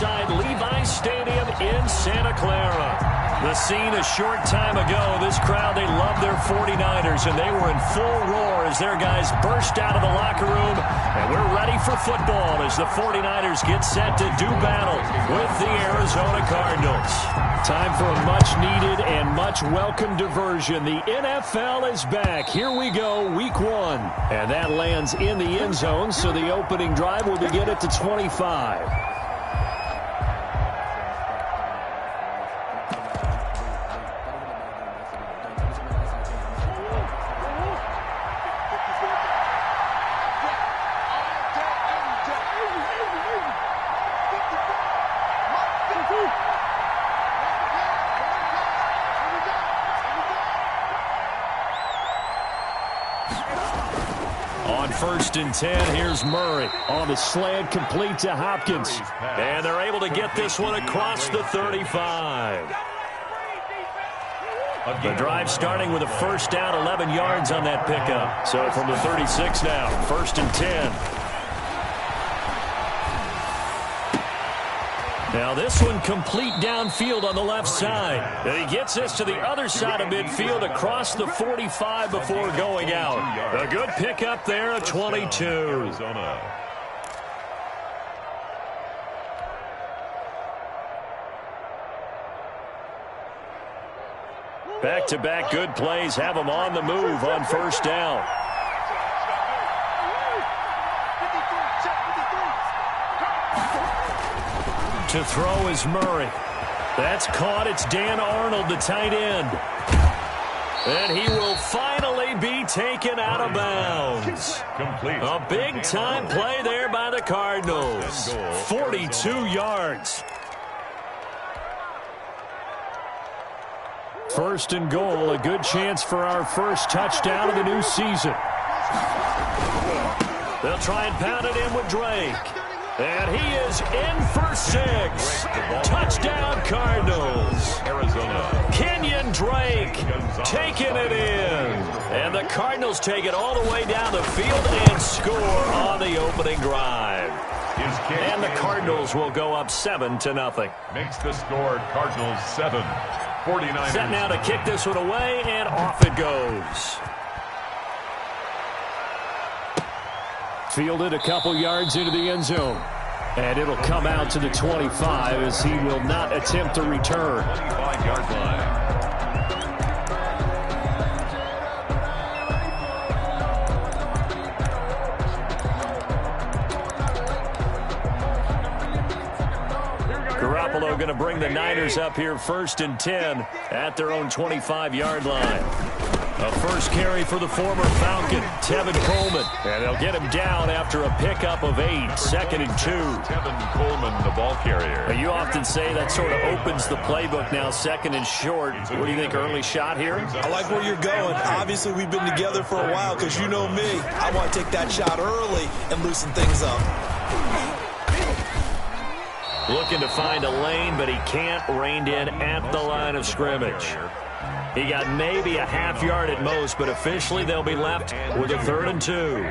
inside Levi's Stadium in Santa Clara. The scene a short time ago. This crowd, they love their 49ers, and they were in full roar as their guys burst out of the locker room. And we're ready for football as the 49ers get set to do battle with the Arizona Cardinals. Time for a much-needed and much-welcome diversion. The NFL is back. Here we go, week 1. And that lands in the end zone, so the opening drive will begin at the 25. First and 10, here's Murray on the slant, complete to Hopkins. And they're able to get this one across the 35. The drive starting with a first down, 11 yards on that pickup. So from the 36 now, first and 10. Now this one complete downfield on the left side. And he gets this to the other side of midfield across the 45 before going out. A good pickup there at 22. Back-to-back good plays have them on the move on first down. To throw is Murray. That's caught. It's Dan Arnold, the tight end. And he will finally be taken out of bounds. A big-time play there by the Cardinals. 42 yards. First and goal, a good chance for our first touchdown of the new season. They'll try and pound it in with Drake. And he is in for 6. Touchdown, Cardinals. Arizona. Kenyon Drake taking it in. And the Cardinals take it all the way down the field and score on the opening drive. And the Cardinals will go up 7-0. Makes the score Cardinals 7. 49ers. Set now to kick this one away, and off it goes. Fielded a couple yards into the end zone. And it'll come out to the 25 as he will not attempt to return. 25-yard line. Garoppolo going to bring the Niners up here first and 10 at their own 25-yard line. A first carry for the former Falcon, Tevin Coleman. And they'll get him down after a pickup of 8, second and 2. Tevin Coleman, the ball carrier. You often say that sort of opens the playbook now, second and short. What do you think, early shot here? I like where you're going. Obviously, we've been together for a while because you know me. I want to take that shot early and loosen things up. Looking to find a lane, but he can't. Reined in at the line of scrimmage. He got maybe a half yard at most, but officially they'll be left with a 3rd and 2.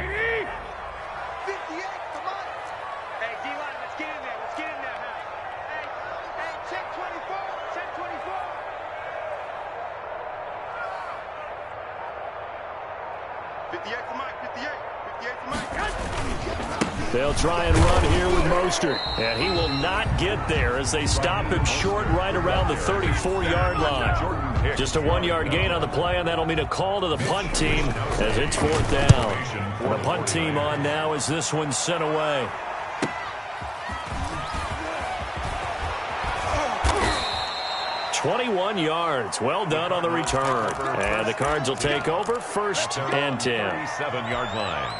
They'll try and run here with Mostert, and he will not get there as they stop him short right around the 34-yard line. Just a 1-yard gain on the play, and that'll mean a call to the punt team as it's 4th down. The punt team on now as this one's sent away. "21 yards. Well done on the return. And the Cards will take over 1st and 10. 37-yard line.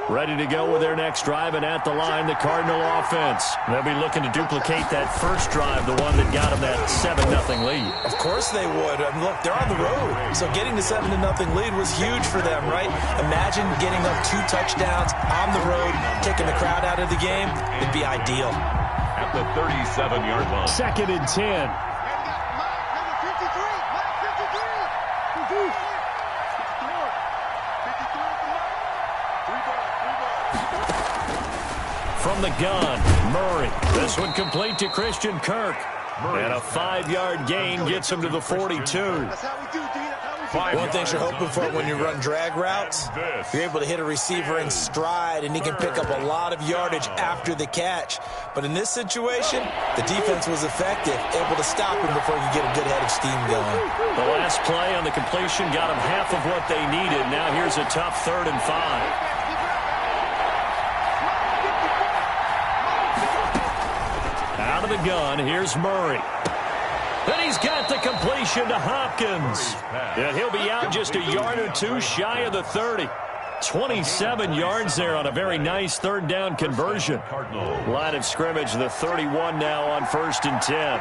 Ready to go with their next drive, and at the line, the Cardinal offense. They'll be looking to duplicate that first drive, the one that got them that 7-0 lead. Of course they would. I mean, look, they're on the road. So getting the 7-0 lead was huge for them, right? Imagine getting up 2 touchdowns on the road, taking the crowd out of the game. It'd be ideal. At the 37-yard line. 2nd and 10. From the gun, Murray. This one complete to Christian Kirk. And a 5-yard gain gets him to the 42. One thing you're hoping for when you run drag routes, you're able to hit a receiver in stride, and he can pick up a lot of yardage after the catch. But in this situation, the defense was effective, able to stop him before he could get a good head of steam going. The last play on the completion got him half of what they needed. Now here's a tough 3rd and 5. Out of the gun, here's Murray. And he's got the completion to Hopkins. And he'll be out just a yard or two shy of the 30. 27 yards there on a very nice 3rd down conversion. Line of scrimmage, the 31 now on 1st and 10.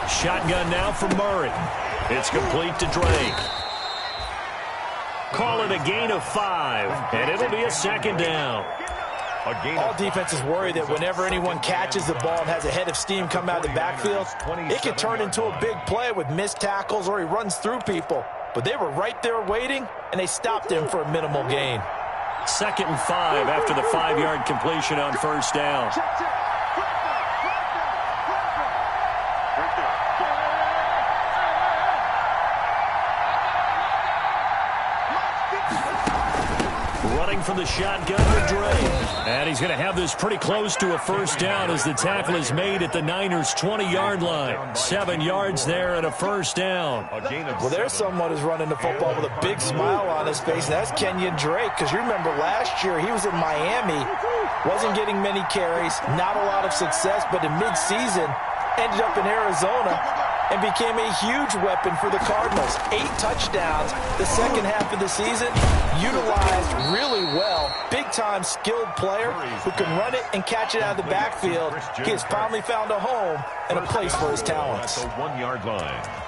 Shotgun now for Murray. It's complete to Drake. Call it a gain of 5, and it'll be a 2nd down. All defenses worry that whenever anyone catches the ball and has a head of steam come out of the backfield, it can turn into a big play with missed tackles or he runs through people. But they were right there waiting, and they stopped him for a minimal gain. 2nd and 5 after the 5-yard completion on 1st down. Running from the shotgun to Drake. And he's going to have this pretty close to a 1st down as the tackle is made at the Niners' 20-yard line. 7 yards there and a 1st down. Well, there's someone who's running the football with a big smile on his face, and that's Kenyon Drake, because you remember last year he was in Miami, wasn't getting many carries, not a lot of success, but in midseason ended up in Arizona and became a huge weapon for the Cardinals. 8 touchdowns the second half of the season, utilized really well. Big-time skilled player who can run it and catch it out of the backfield. He has finally found a home and a place for his talents. At the 1-yard line.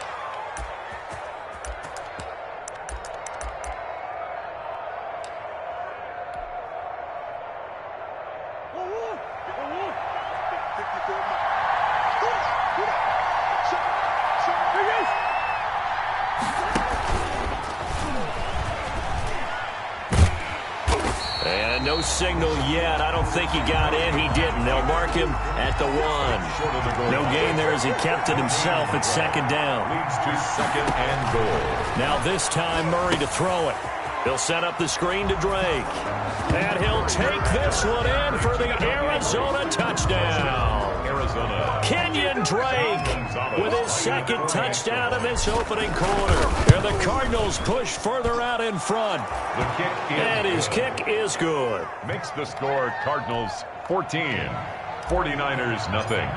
And no signal yet. I don't think he got in. He didn't. They'll mark him at the 1. No gain there as he kept it himself at 2nd down. Leads to 2nd and goal. Now this time Murray to throw it. He'll set up the screen to Drake. And he'll take this one in for the Arizona touchdown. Arizona. Kenyon Drake with his 2nd touchdown in this opening quarter. And the Cardinals push further out in front. The kick is and his kick is good. Makes the score Cardinals 14. 49ers nothing.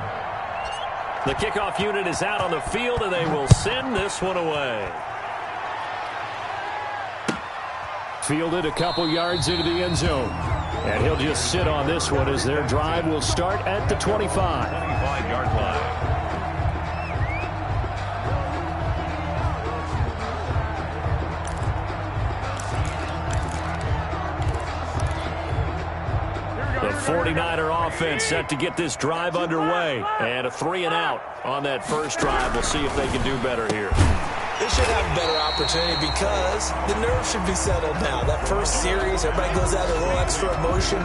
The kickoff unit is out on the field, and they will send this one away. Fielded a couple yards into the end zone. And he'll just sit on this one as their drive will start at the 25. 25-yard line. The 49er offense set to get this drive underway. And a 3 and out on that first drive. We'll see if they can do better here. They should have a better opportunity because the nerves should be settled now. That first series, everybody goes out with a little extra emotion.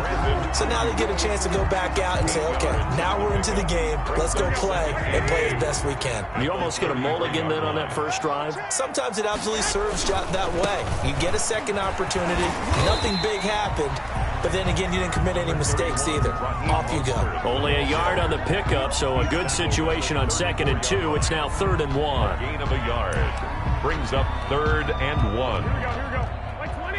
So now they get a chance to go back out and say, okay, now we're into the game. Let's go play and play as best we can. You almost get a mulligan then on that first drive? Sometimes it absolutely serves that way. You get a second opportunity. Nothing big happened. But then again, you didn't commit any mistakes either. Off you go. Only a yard on the pickup, so a good situation on 2nd and 2. It's now 3rd and 1. Gain of a yard. Brings up 3rd and 1. Here we go. Like 20.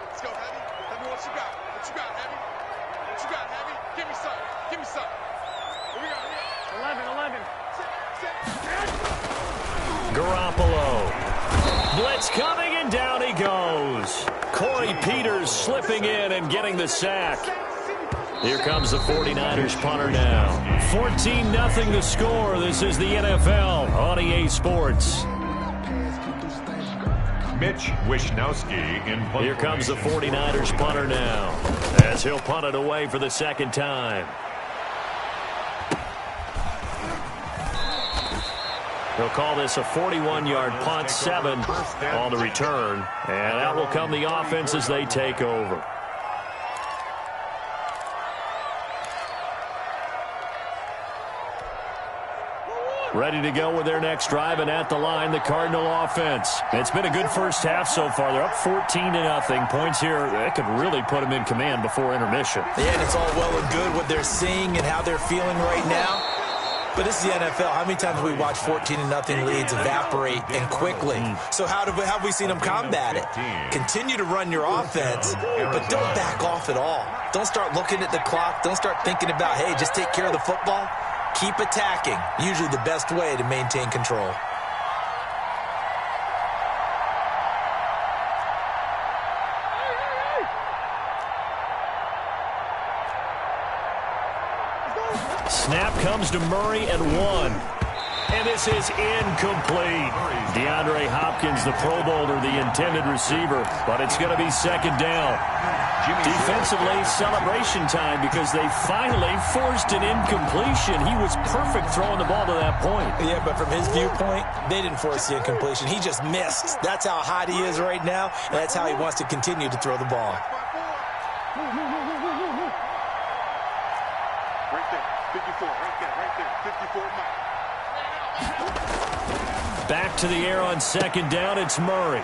Let's go, Heavy. Tell me what you got. What you got, Heavy? What you got, Heavy? Give me some. Give me some. Here we go. 11. Garoppolo. Blitz coming, and down he goes. Corey Peters slipping in and getting the sack. Here comes the 49ers punter now. 14-0 the score. This is the NFL on EA Sports. Mitch Wishnowsky in punt. Here comes the 49ers punter now as he'll punt it away for the 2nd time. He'll call this a 41-yard punt, 7 on the return. And that will come the offense as they take over. Ready to go with their next drive, and at the line, the Cardinal offense. It's been a good first half so far. They're up 14-0. Points here, that could really put them in command before intermission. Yeah, and it's all well and good what they're seeing and how they're feeling right now. But this is the NFL. How many times have we watched 14-0 leads evaporate and quickly? So how have we seen them combat it? Continue to run your offense, but don't back off at all. Don't start looking at the clock. Don't start thinking about, hey, just take care of the football. Keep attacking. Usually the best way to maintain control. Snap comes to Murray at 1. And this is incomplete. DeAndre Hopkins, the Pro Bowler, the intended receiver, but it's going to be second down. Defensively, celebration time because they finally forced an incompletion. He was perfect throwing the ball to that point. Yeah, but from his viewpoint, they didn't force the incompletion. He just missed. That's how hot he is right now, and that's how he wants to continue to throw the ball. Right there, 54, right there, 54 mile. Back to the air on second down. It's Murray.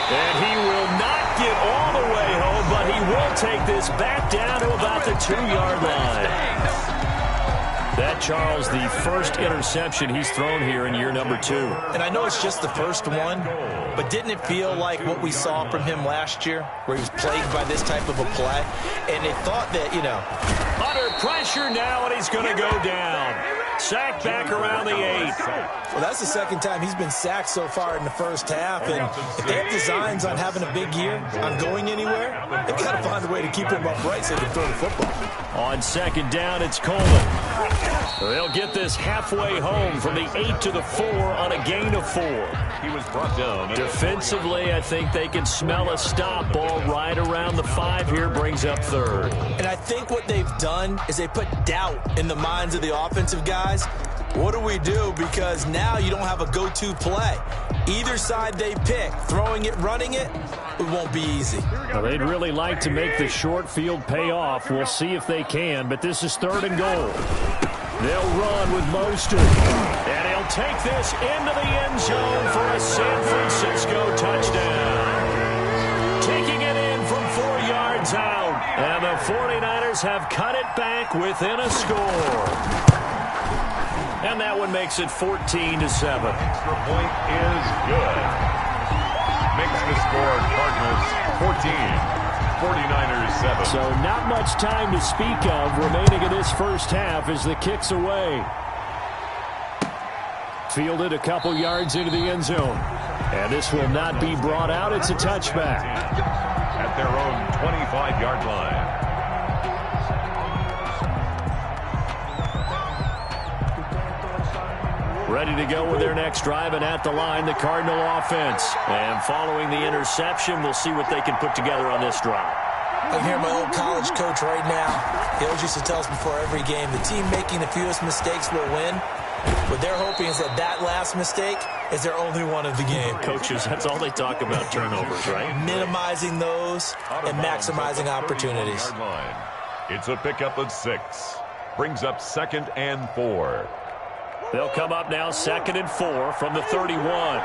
And he will not get all the way home, but he will take this back down to about the 2-yard line. That, Charles, the first interception he's thrown here in year number 2. And I know it's just the first one, but didn't it feel like what we saw from him last year, where he was plagued by this type of a play? And they thought that, under pressure now, and he's going to go down. Sacked back around the 8. Well, that's the second time he's been sacked so far in the first half. And if they have designs on having a big year, on going anywhere, they've got to find a way to keep him upright so they can throw the football. On second down, it's Coleman. They'll get this halfway home from the 8 to the 4 on a gain of 4. He was brought down. Defensively, I think they can smell a stop. Ball right around the 5 here, brings up third. And I think what they've done is they put doubt in the minds of the offensive guys. What do we do? Because now you don't have a go-to play. Either side they pick, throwing it, running it, it won't be easy. Well, they'd really like to make the short field pay off. We'll see if they can, but this is third and goal. They'll run with Mostert. And he'll take this into the end zone for a San Francisco touchdown. Taking it in from 4 yards out. And the 49ers have cut it back within a score. And that one makes it 14-7. Extra point is good. Makes the score Cardinals 14, 49ers 7. So not much time to speak of remaining in this first half as the kick's away. Fielded a couple yards into the end zone. And this will not be brought out. It's a touchback. At their own 25-yard line. Ready to go with their next drive, and at the line, the Cardinal offense. And following the interception, we'll see what they can put together on this drive. I can hear my old college coach right now. He always used to tell us before every game, the team making the fewest mistakes will win. What they're hoping is that that last mistake is their only one of the game. Coaches, that's all they talk about, turnovers, right? Minimizing those and maximizing opportunities. It's a pickup of 6. Brings up 2nd and 4. They'll come up now 2nd and 4 from the 31.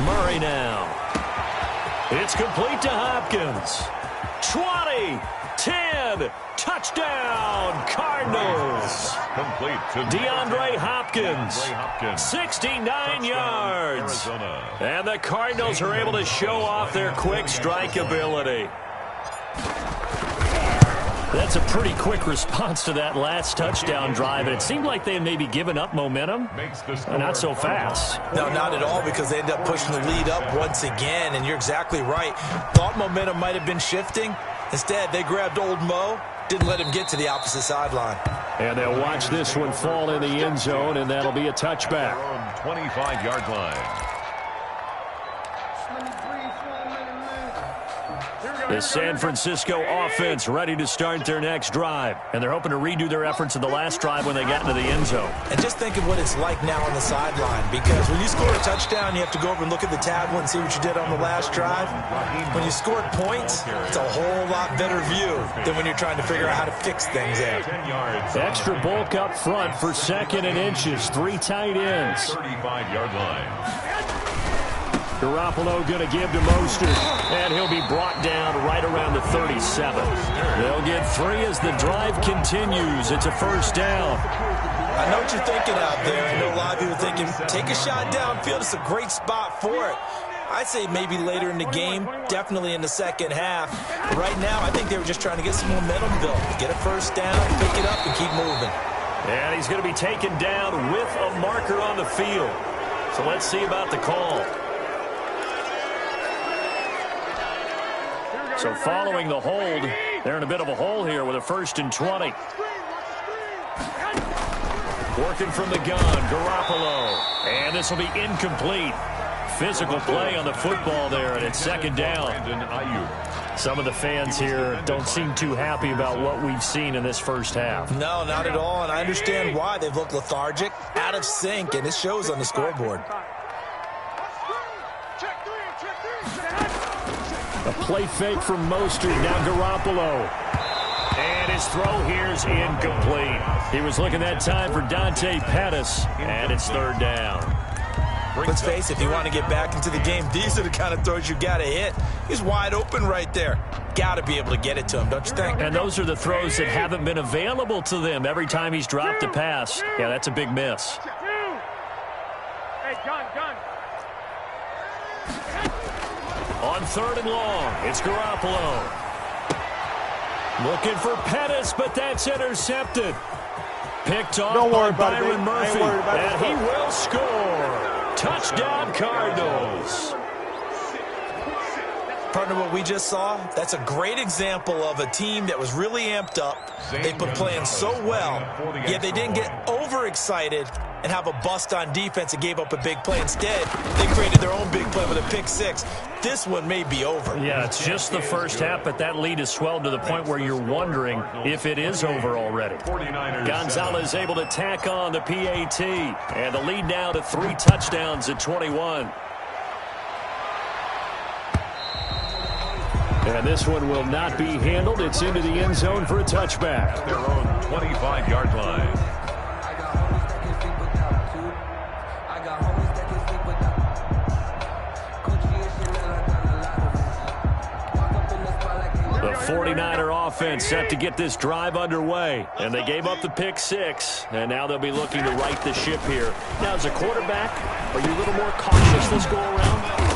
Murray now. It's complete to Hopkins. 20, 10, touchdown, Cardinals. Complete to DeAndre Hopkins, 69 yards. And the Cardinals are able to show off their quick strike ability. That's a pretty quick response to that last touchdown drive, and it seemed like they had maybe given up momentum. Not so fast. No, not at all, because they ended up pushing the lead up once again, and you're exactly right. Thought momentum might have been shifting. Instead, they grabbed old Mo, didn't let him get to the opposite sideline. And they'll watch this one fall in the end zone, and that'll be a touchback. 25-yard line. The San Francisco offense ready to start their next drive. And they're hoping to redo their efforts in the last drive when they got into the end zone. And just think of what it's like now on the sideline. Because when you score a touchdown, you have to go over and look at the tablet and see what you did on the last drive. When you scored points, it's a whole lot better view than when you're trying to figure out how to fix things there. Extra bulk up front for 2nd and inches. 3 tight ends. 35-yard line. Garoppolo going to give to Mostert, and he'll be brought down right around the 37. They'll get 3 as the drive continues. It's a first down. I know what you're thinking out there. I know a lot of you are thinking, take a shot downfield. It's a great spot for it. I'd say maybe later in the game, definitely in the second half. But right now, I think they were just trying to get some momentum built. Get a first down, pick it up, and keep moving. And he's going to be taken down with a marker on the field. So let's see about the call. So following the hold, they're in a bit of a hole here with a 1st and 20. Working from the gun, Garoppolo. And this will be incomplete. Physical play on the football there, and it's 2nd down. Some of the fans here don't seem too happy about what we've seen in this first half. No, not at all, and I understand why. They've looked lethargic, out of sync, and it shows on the scoreboard. A play fake from Mostert, now Garoppolo. And his throw here is incomplete. He was looking that time for Dante Pettis, and it's 3rd down. Let's face it, if you want to get back into the game, these are the kind of throws you got to hit. He's wide open right there. Got to be able to get it to him, don't you think? And those are the throws that haven't been available to them every time he's dropped a pass. Yeah, that's a big miss. Hey, gun. On 3rd and long, it's Garoppolo. Looking for Pettis, but that's intercepted. Picked off by Byron Murphy, and he will score. Touchdown, Cardinals. Partner, what we just saw, that's a great example of a team that was really amped up. They've been playing so well, yet they didn't get overexcited and have a bust on defense and gave up a big play. Instead, they created their own big play with a pick 6. This one may be over. Yeah, it's just the first half, but that lead has swelled to the point where you're wondering if it is over already. Gonzalez able to tack on the PAT, and the lead now to 3 touchdowns at 21. And this one will not be handled. It's into the end zone for a touchback. Their own 25-yard line. The 49er offense set to get this drive underway. And they gave up the pick 6. And now they'll be looking to right the ship here. Now, as a quarterback, are you a little more cautious this go around?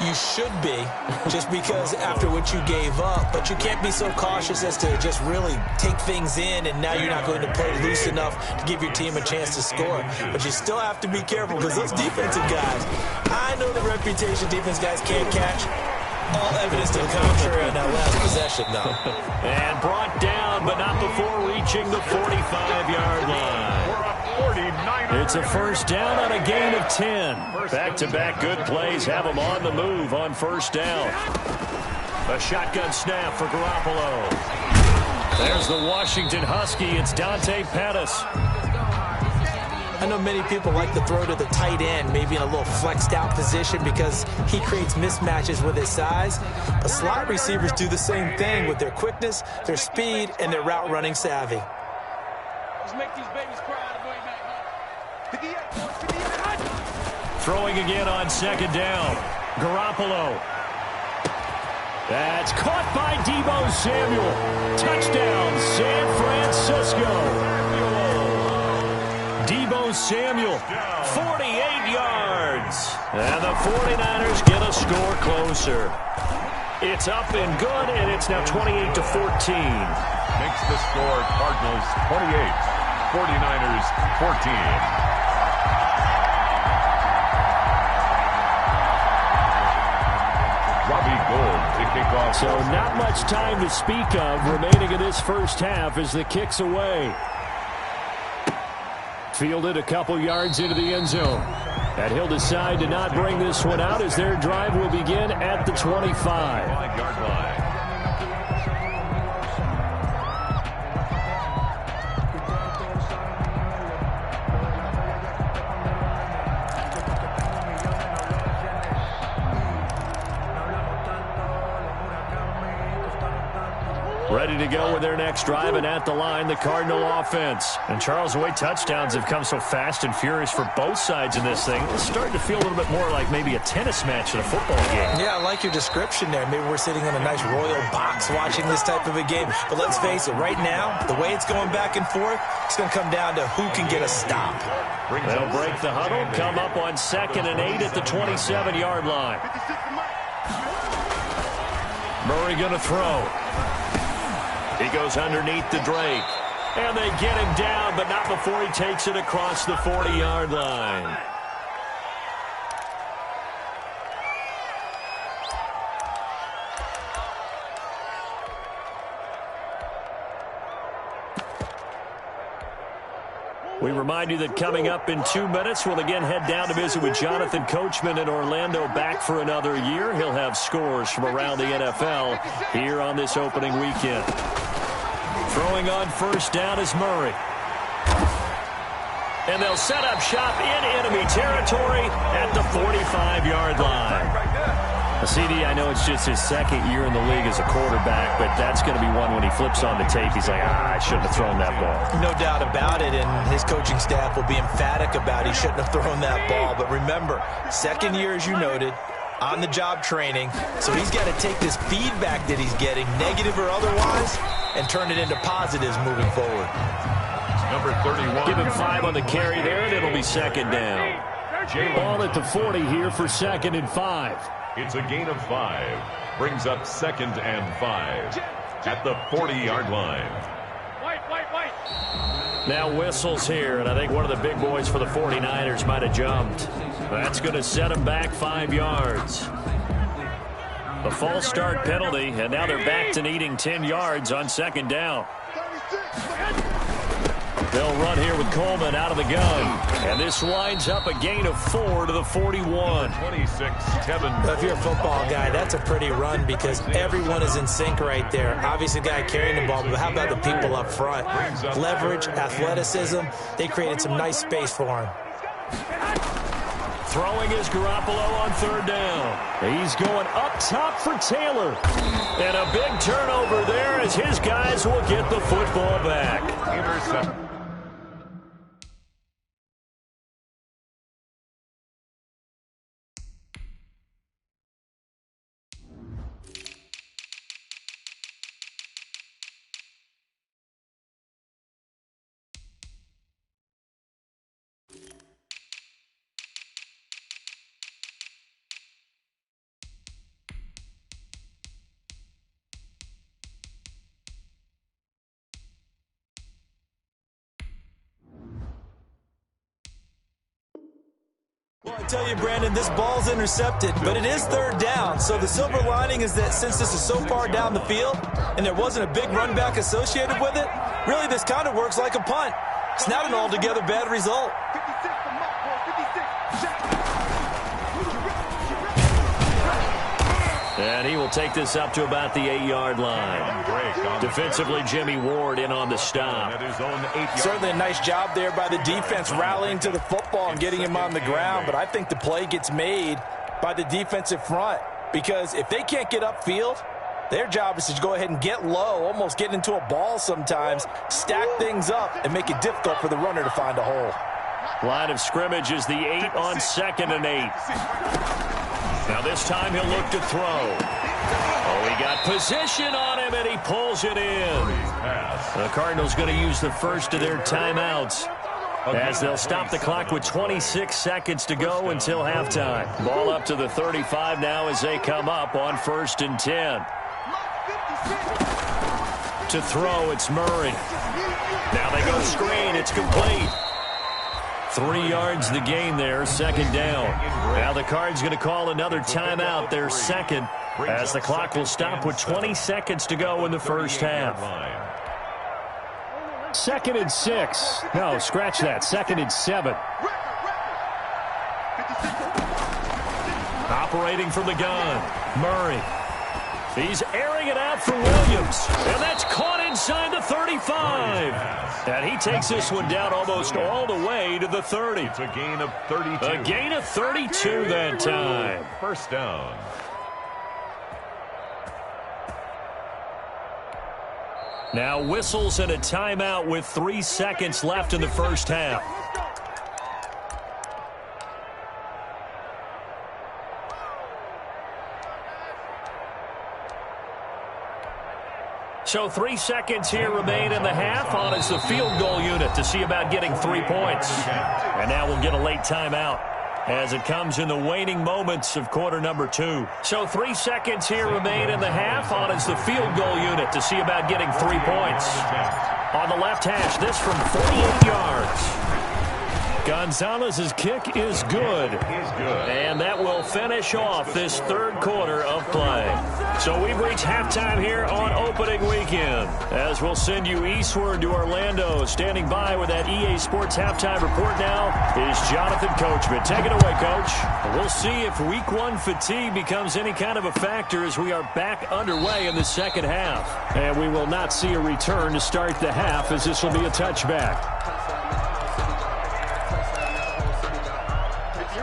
You should be, just because after what you gave up. But you can't be so cautious as to just really take things in, and now you're not going to play loose enough to give your team a chance to score. But you still have to be careful, because those defensive guys, I know the reputation defense guys can't catch. All evidence to the contrary on that last possession, though. And brought down, but not before reaching the 45-yard line. It's a first down on a gain of 10. Back-to-back good plays have them on the move on first down. A shotgun snap for Garoppolo. There's the Washington Husky. It's Dante Pettis. I know many people like to throw to the tight end, maybe in a little flexed out position because he creates mismatches with his size. But slot receivers do the same thing with their quickness, their speed, and their route running savvy. Let's make these babies cry out of the way back. Throwing again on second down. Garoppolo. That's caught by Deebo Samuel. Touchdown, San Francisco. Deebo Samuel, 48 yards. And the 49ers get a score closer. It's up and good, and it's now 28-14. Makes the score Cardinals 28, 49ers 14. So not much time to speak of remaining in this first half as the kick's away. Fielded a couple yards into the end zone. And he'll decide to not bring this one out as their drive will begin at the 25. 5-yard line. Ready to go with their next drive, and at the line, the Cardinal offense. And Charles, the way touchdowns have come so fast and furious for both sides in this thing, it's starting to feel a little bit more like maybe a tennis match in a football game. Yeah, I like your description there. Maybe we're sitting in a nice royal box watching this type of a game. But let's face it, right now, the way it's going back and forth, it's going to come down to who can get a stop. They'll break the huddle, come up on 2nd and 8 at the 27-yard line. Murray going to throw. He goes underneath the Drake. And they get him down, but not before he takes it across the 40-yard line. We remind you that coming up in 2 minutes, we'll again head down to visit with Jonathan Coachman in Orlando, back for another year. He'll have scores from around the NFL here on this opening weekend. Throwing on first down is Murray. And they'll set up shop in enemy territory at the 45-yard line. CD, I know it's just his 2nd year in the league as a quarterback, but that's going to be one when he flips on the tape, he's like, I shouldn't have thrown that ball. No doubt about it, and his coaching staff will be emphatic about he shouldn't have thrown that ball. But remember, 2nd year, as you noted, on-the-job training, so he's got to take this feedback that he's getting, negative or otherwise, and turn it into positives moving forward. Number 31. Give him 5 on the carry there, and it'll be 2nd down. Ball at the 40 here for 2nd and 5. It's a gain of 5. Brings up 2nd and 5 at the 40-yard line. Now whistles here, and I think one of the big boys for the 49ers might have jumped. That's going to set them back 5 yards. A false start penalty, and now they're back to needing 10 yards on 2nd down. They'll run here with Coleman out of the gun. And this winds up a gain of 4 to the 41. 26, Tevin. If you're a football guy, that's a pretty run because everyone is in sync right there. Obviously, the guy carrying the ball, but how about the people up front? Leverage, athleticism, they created some nice space for him. Throwing is Garoppolo on 3rd down. He's going up top for Taylor. And a big turnover there as his guys will get the football back. Intercept. Well, I tell you, Brandon, this ball's intercepted, but it is 3rd down. So the silver lining is that since this is so far down the field and there wasn't a big run back associated with it, really this kind of works like a punt. It's not an altogether bad result. And he will take this up to about the 8-yard line. Defensively, Jimmy Ward in on the stop. Certainly a nice job there by the defense rallying to the football and getting him on the ground. But I think the play gets made by the defensive front because if they can't get upfield, their job is to go ahead and get low, almost get into a ball sometimes, stack things up, and make it difficult for the runner to find a hole. Line of scrimmage is the 8 on 2nd and 8. Now this time he'll look to throw. Oh, he got position on him, and he pulls it in. The Cardinals going to use the first of their timeouts as they'll stop the clock with 26 seconds to go until halftime. Ball up to the 35 now as they come up on 1st and 10. To throw, it's Murray. Now they go screen. It's complete. 3 yards the gain there, 2nd down. Now the Cards going to call another timeout, their 2nd, as the clock will stop with 20 seconds to go in the first half. 2nd and 6. No, scratch that. 2nd and 7. Operating from the gun, Murray. He's airing it out for Williams. And that's caught inside the 35. And he takes this one down almost all the way to the 30. It's a gain of 32. A gain of 32 that time. First down. Now whistles and a timeout with 3 seconds left in the first half. So 3 seconds here remain in the half on as the field goal unit to see about getting 3 points. And now we'll get a late timeout as it comes in the waning moments of quarter number 2. So 3 seconds here remain in the half on as the field goal unit to see about getting 3 points. On the left hash, this from 48 yards. Gonzalez's kick is good. And that will finish off this third quarter of play. So we've reached halftime here on opening weekend. As we'll send you eastward to Orlando. Standing by with that EA Sports halftime report now is Jonathan Coachman. Take it away, Coach. We'll see if week 1 fatigue becomes any kind of a factor as we are back underway in the second half. And we will not see a return to start the half as this will be a touchback.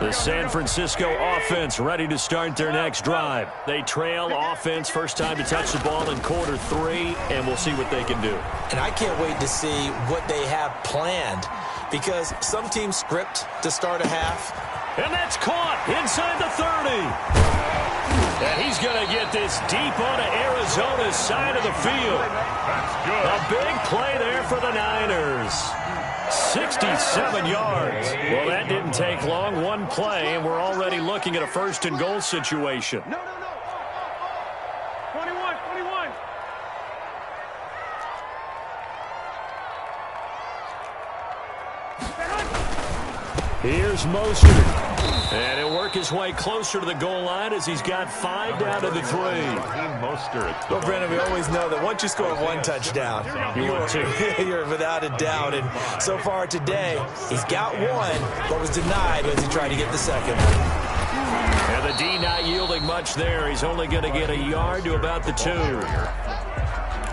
The San Francisco offense ready to start their next drive. They trail offense, first time to touch the ball in quarter 3, and we'll see what they can do. And I can't wait to see what they have planned, because some teams script to start a half. And that's caught inside the 30. And he's going to get this deep onto Arizona's side of the field. That's good. A big play there for the Niners. 67 yards. Well, that didn't take long. One play, and we're already looking at a first and goal situation. No. 21. Here's Mostert. And he'll work his way closer to the goal line as he's got 5 down to the 3. Mostert. Well, Brandon, we always know that once you score 1 touchdown, you're without a doubt. And so far today, he's got 1, but was denied as he tried to get the second. And the D not yielding much there. He's only going to get a yard to about the 2.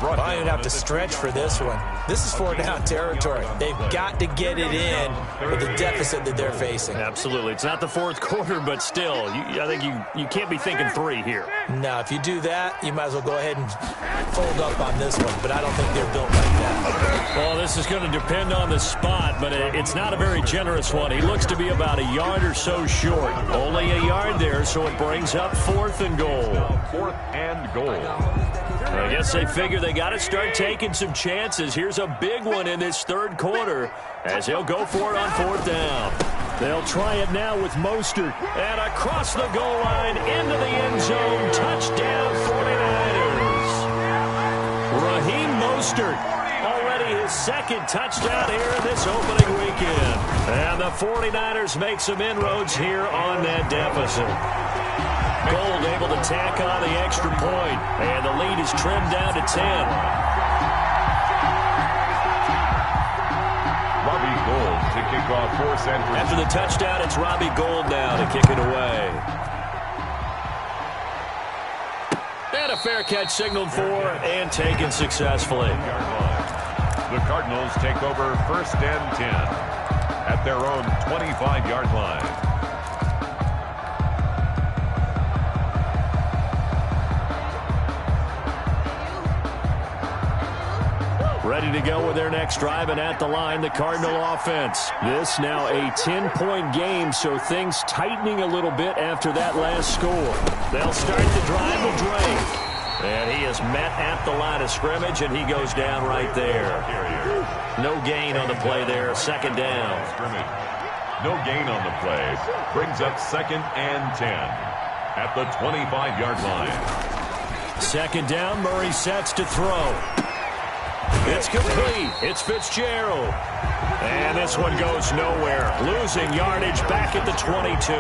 I don't even have to stretch for this one. This is 4-down territory. They've got to get it in with the deficit that they're facing. Absolutely. It's not the fourth quarter, but still, I think you can't be thinking 3 here. No, if you do that, you might as well go ahead and fold up on this one, but I don't think they're built like that. Well, this is going to depend on the spot, but it's not a very generous one. He looks to be about a yard or so short. Only a yard there, so it brings up 4th and goal. 4th and goal. I guess they figure they got to start taking some chances. Here's a big one in this third quarter as they'll go for it on 4th down. They'll try it now with Mostert. And across the goal line into the end zone. Touchdown 49ers. Raheem Mostert. Already his 2nd touchdown here in this opening weekend. And the 49ers make some inroads here on that deficit. Gold able to tack on the extra point, and the lead is trimmed down to 10. Robbie Gould to kick off for San Francisco. After the touchdown, it's Robbie Gould now to kick it away. And a fair catch signaled for and taken successfully. The Cardinals take over 1st and 10 at their own 25-yard line. Ready to go with their next drive, and at the line, the Cardinal offense. This now a 10-point game, so things tightening a little bit after that last score. They'll start the drive with Drake. And he is met at the line of scrimmage, and he goes down right there. No gain on the play there, 2nd down. No gain on the play. Brings up 2nd and 10 at the 25-yard line. 2nd down, Murray sets to throw. It's complete. It's Fitzgerald. And this one goes nowhere. Losing yardage back at the 22.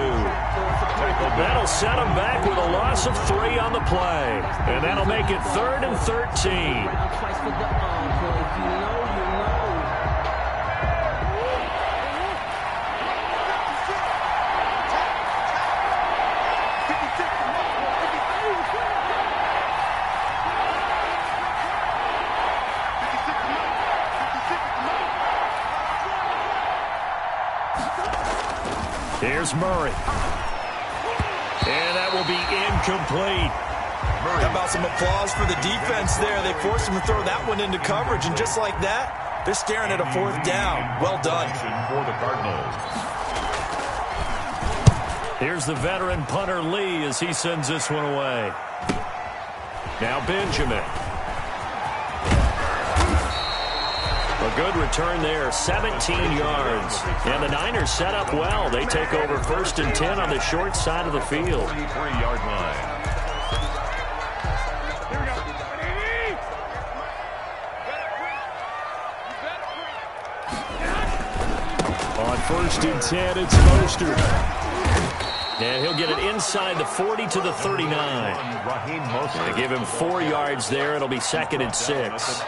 That'll set him back with a loss of 3 on the play. And that'll make it 3rd and 13. Here's Murray. And that will be incomplete. How about some applause for the defense there? They forced him to throw that one into coverage, and just like that, they're staring at a 4th down. Well done. For the Cardinals. Here's the veteran punter Lee as he sends this one away. Now Benjamin. A good return there, 17 yards. And the Niners set up well. They take over 1st and 10 on the short side of the field. 33-yard line. On 1st and 10, it's Mostert. And he'll get it inside the 40 to the 39. They give him 4 yards there. It'll be 2nd and 6.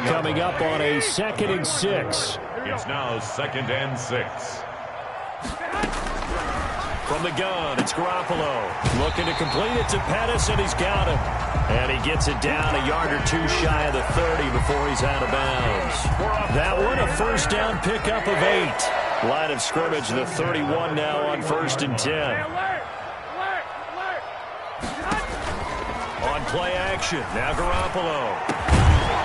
Coming up on a 2nd and 6. It's now 2nd and 6. From the gun, it's Garoppolo. Looking to complete it to Pettis, and he's got him. And he gets it down a yard or 2 shy of the 30 before he's out of bounds. That one, a 1st down pickup of 8. Line of scrimmage, the 31 now on 1st and 10. On play action, now Garoppolo.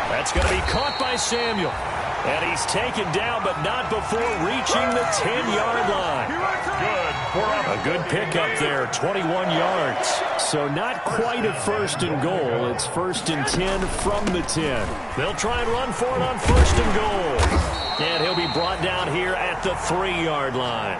That's going to be caught by Samuel. And he's taken down, but not before reaching the 10-yard line. A good pickup there, 21 yards. So not quite a 1st and goal. It's 1st and 10 from the 10. They'll try and run for it on 1st and goal. And he'll be brought down here at the 3-yard line.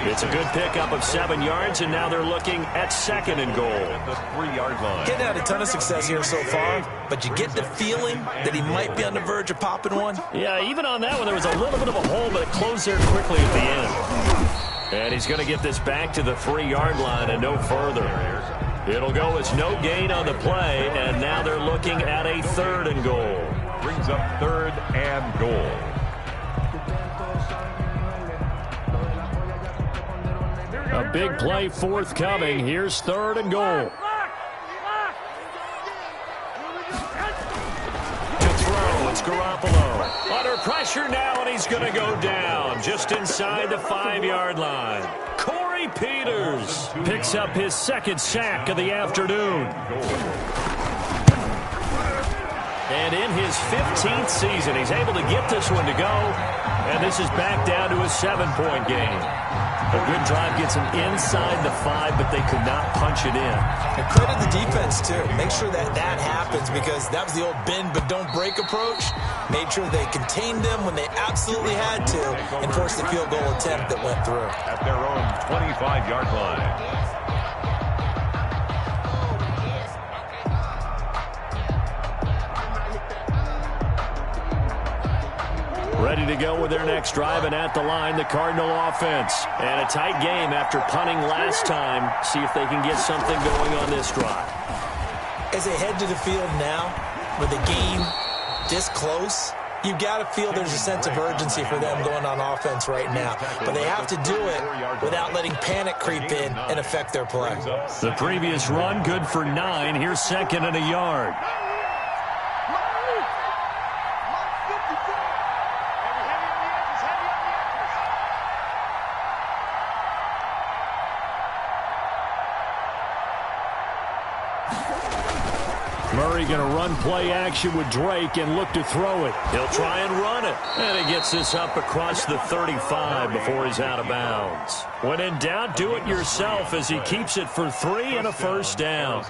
It's a good pickup of 7 yards, and now they're looking at 2nd and goal. At the 3-yard line. Getting had a ton of success here so far, but you get the feeling that he might be on the verge of popping one. Yeah, even on that one, there was a little bit of a hole, but it closed there quickly at the end. And he's going to get this back to the 3-yard line and no further. It'll go as no gain on the play, and now they're looking at a 3rd and goal. Brings up 3rd and goal. A big play forthcoming. Here's 3rd and goal. To throw, it's Garoppolo. Under pressure now, and he's going to go down just inside the 5-yard line. Corey Peters picks up his 2nd sack of the afternoon. And in his 15th season, he's able to get this one to go. And this is back down to a 7-point game. A good drive gets him inside the 5, but they could not punch it in. And credit the defense, too. Make sure that that happens, because that was the old bend but don't break approach. Made sure they contained them when they absolutely had to and forced the field goal attempt that went through. At their own 25-yard line. Ready to go with their next drive, and at the line, the Cardinal offense. And a tight game after punting last time. See if they can get something going on this drive. As they head to the field now, with the game this close, you've got to feel there's a sense of urgency for them going on offense right now. But they have to do it without letting panic creep in and affect their play. The previous run, good for 9. Here's 2nd and a yard. Murray going to run play action with Drake and look to throw it. He'll try and run it. And he gets this up across the 35 before he's out of bounds. When in doubt, do it yourself as he keeps it for 3 and a 1st down.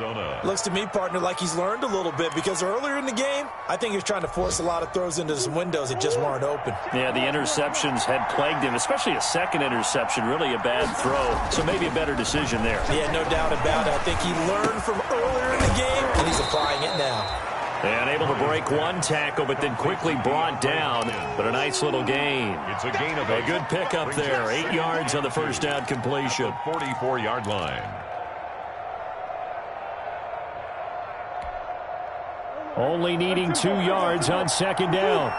Looks to me, partner, like he's learned a little bit, because earlier in the game, I think he was trying to force a lot of throws into some windows that just weren't open. Yeah, the interceptions had plagued him, especially a 2nd interception, really a bad throw. So maybe a better decision there. Yeah, no doubt about it. I think he learned from earlier in the game, and he's applying it now. And able to break one tackle, but then quickly brought down. But a nice little gain. It's a gain of 8. A good pickup there. 8 yards on the 1st down completion. 44-yard line. Only needing 2 yards on 2nd down.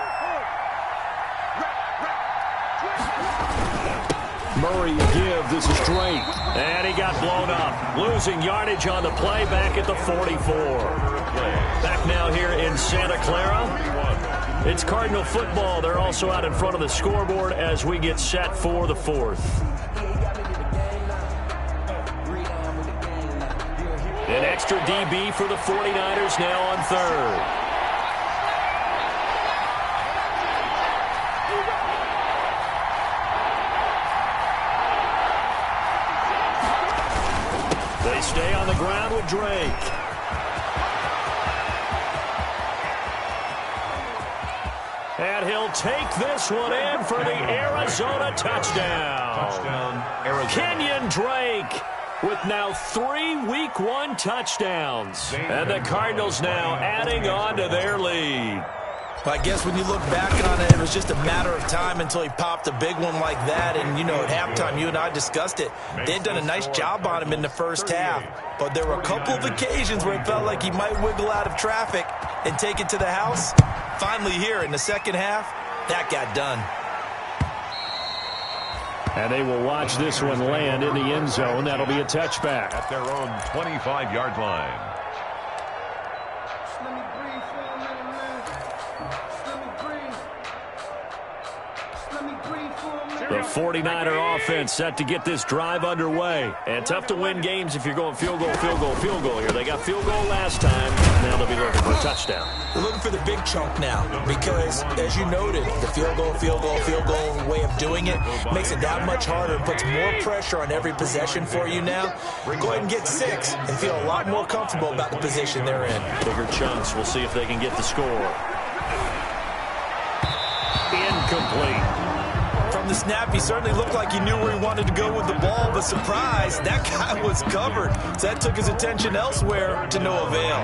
Murray will give. This is Drake. And he got blown up. Losing yardage on the play back at the 44. Back now here in Santa Clara. It's Cardinal football. They're also out in front of the scoreboard as we get set for the 4th. An extra DB for the 49ers now on third. They stay on the ground with Drake. And he'll take this one in for the Arizona touchdown. Touchdown, Arizona. Kenyon Drake with now 3 Week 1 touchdowns. And the Cardinals now adding on to their lead. Well, I guess when you look back on it, it was just a matter of time until he popped a big one like that. And, you know, at halftime, you and I discussed it. They'd done a nice job on him in the first half. But there were a couple of occasions where it felt like he might wiggle out of traffic and take it to the house. Finally here in the second half, that got done. And they will watch this one land in the end zone. That'll be a touchback. At their own 25-yard line. The 49er offense set to get this drive underway. And tough to win games if you're going field goal, field goal, field goal here. They got field goal last time. Now they'll be looking for a touchdown. They're looking for the big chunk now because, as you noted, the field goal way of doing it makes it that much harder and puts more pressure on every possession for you now. Go ahead and get 6 and feel a lot more comfortable about the position they're in. Bigger chunks. We'll see if they can get the score. Incomplete. From the snap, he certainly looked like he knew where he wanted to go with the ball, but surprise, that guy was covered. So that took his attention elsewhere to no avail.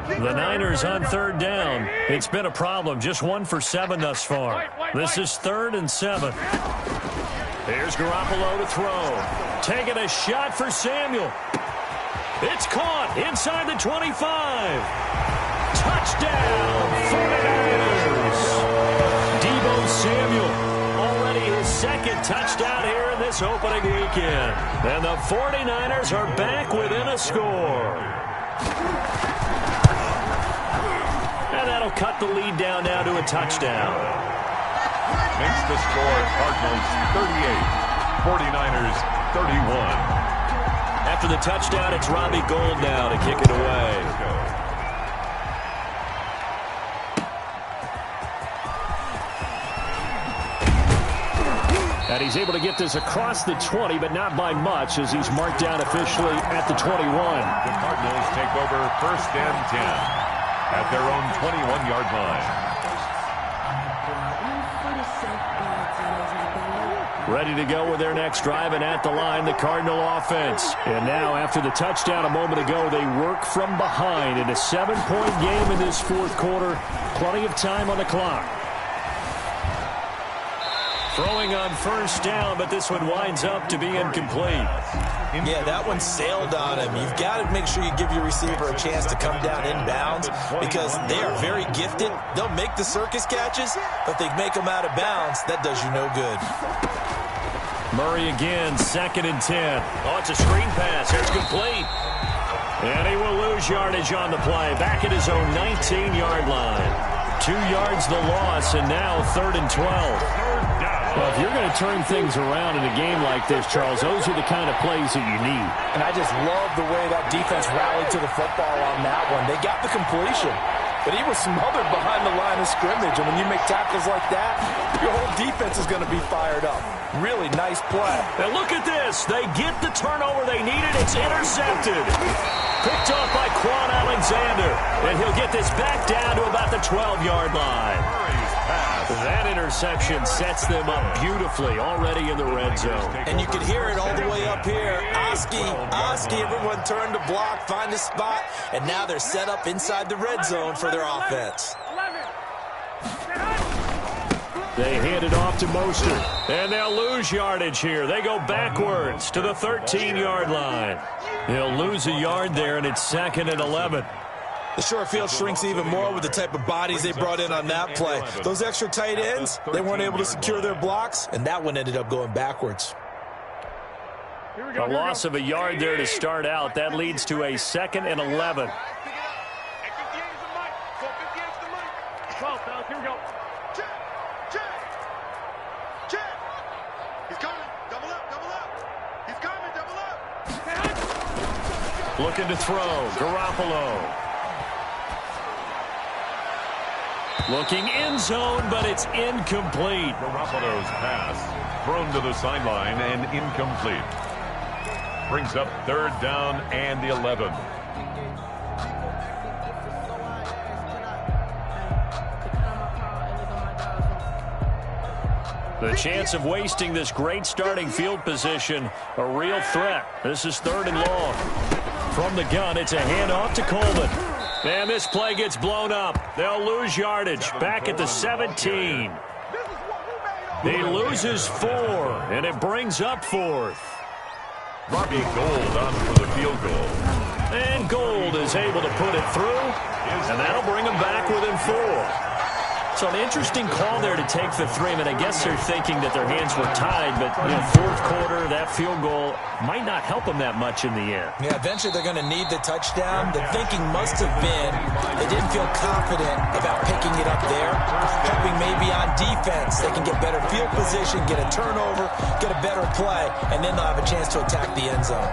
The Niners on third down. It's been a problem. Just 1 for 7 thus far. This is 3rd and 7. Here's Garoppolo to throw. Taking a shot for Samuel. It's caught inside the 25. Touchdown, 49ers. Deebo Samuel. His second touchdown here in this opening weekend. And the 49ers are back within a score. And that'll cut the lead down now to a touchdown. Makes the score Cardinals 38, 49ers 31. After the touchdown, it's Robbie Gould now to kick it away. And he's able to get this across the 20, but not by much, as he's marked down officially at the 21. The Cardinals take over 1st and 10 at their own 21-yard line. Ready to go with their next drive, and at the line, the Cardinal offense. And now, after the touchdown a moment ago, they work from behind in a 7-point game in this 4th quarter. Plenty of time on the clock. Throwing on 1st down, but this one winds up to be incomplete. Yeah, that one sailed on him. You've got to make sure you give your receiver a chance to come down inbounds because they are very gifted. They'll make the circus catches, but if they make them out of bounds, that does you no good. Murray again, 2nd and 10. Oh, it's a screen pass. It's complete. And he will lose yardage on the play. Back at his own 19-yard line. 2 yards the loss, and now 3rd and 12. Well, if you're going to turn things around in a game like this, Charles, those are the kind of plays that you need. And I just love the way that defense rallied to the football on that one. They got the completion, but he was smothered behind the line of scrimmage. And when you make tackles like that, your whole defense is going to be fired up. Really nice play. And look at this. They get the turnover they needed. It's intercepted. Picked off by Quan Alexander. And he'll get this back down to about the 12-yard line. That interception sets them up beautifully already in the red zone. And you can hear it all the way up here. Oski, everyone turned to block, find a spot, and now they're set up inside the red zone for their offense. They hand it off to Mostert, and they'll lose yardage here. They go backwards to the 13-yard line. They'll lose a yard there, and it's 2nd and 11. The short field shrinks even more with the type of bodies they brought in on that play. Those extra tight ends, they weren't able to secure their blocks, and that one ended up going backwards. A loss of a yard there to start out. That leads to a 2nd and 11. Looking to throw. Garoppolo. Looking end zone, but it's incomplete. Garoppolo's pass thrown to the sideline and incomplete. Brings up 3rd down and 11. The chance of wasting this great starting field position, a real threat. This is 3rd and long. From the gun, it's a handoff to Coleman. And this play gets blown up. They'll lose yardage. Back at the 17. He loses 4, and it brings up 4th. Robbie Gould on for the field goal. And Gould is able to put it through, and that'll bring him back within 4. So an interesting call there to take the 3. I mean, I guess they're thinking that their hands were tied, but you know, 4th quarter, that field goal might not help them that much in the end. Yeah, eventually they're going to need the touchdown. The thinking must have been they didn't feel confident about picking it up there, hoping maybe on defense they can get better field position, get a turnover, get a better play, and then they'll have a chance to attack the end zone.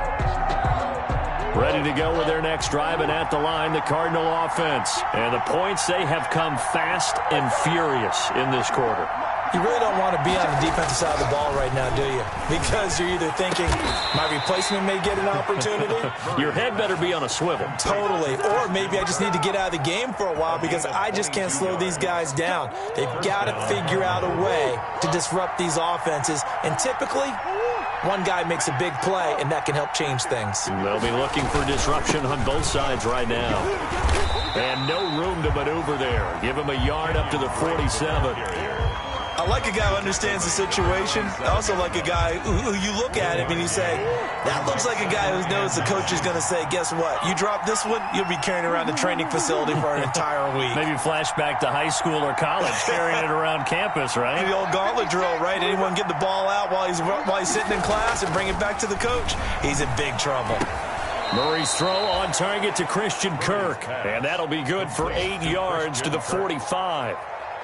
Ready to go with their next drive, and at the line, the Cardinal offense. And the points, they have come fast and furious in this quarter. You really don't want to be on the defensive side of the ball right now, do you? Because you're either thinking, my replacement may get an opportunity. Your head better be on a swivel. Totally. Or maybe I just need to get out of the game for a while because I just can't slow these guys down. They've got to figure out a way to disrupt these offenses. And typically, one guy makes a big play, and that can help change things. They'll be looking for disruption on both sides right now. And no room to maneuver there. Give him a yard up to the 47. I like a guy who understands the situation. I also like a guy who you look at him and you say, that looks like a guy who knows the coach is going to say, guess what? You drop this one, you'll be carrying around the training facility for an entire week. Maybe flashback to high school or college, carrying it around campus, right? The old gauntlet drill, right? Anyone get the ball out while he's sitting in class and bring it back to the coach? He's in big trouble. Murray's throw on target to Christian Kirk. And that'll be good for 8 yards to the 45.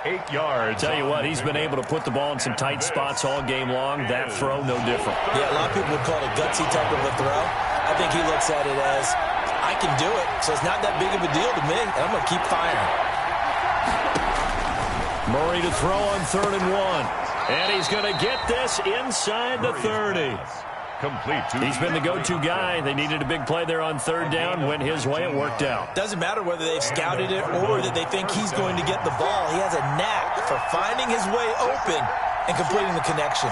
8 yards. Tell you what, he's been able to put the ball in some tight spots all game long. That throw, no different. Yeah, a lot of people would call it a gutsy type of a throw. I think he looks at it as, I can do it, so it's not that big of a deal to me, and I'm going to keep firing. Murray to throw on 3rd and 1. And he's going to get this inside the 30. Complete. He's been the go-to guy. They needed a big play there on 3rd down. Went his way. It worked out. Doesn't matter whether they've scouted it or that they think he's going to get the ball. He has a knack for finding his way open and completing the connection.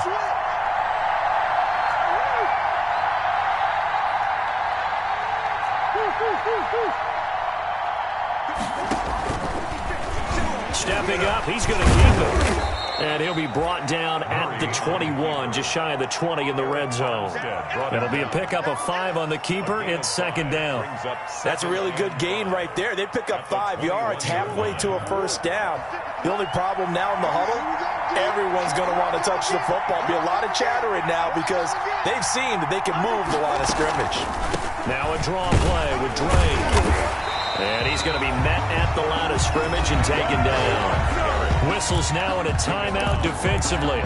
Stepping up. He's going to keep it. And he'll be brought down at the 21, just shy of the 20 in the red zone. It'll be a pickup of 5 on the keeper. It's 2nd down. That's a really good gain right there. They pick up 5 yards halfway to a 1st down. The only problem now in the huddle, everyone's going to want to touch the football. Be a lot of chattering now because they've seen that they can move the line of scrimmage. Now a draw play with Drake. And he's going to be met at the line of scrimmage and taken down. Whistles now in a timeout defensively.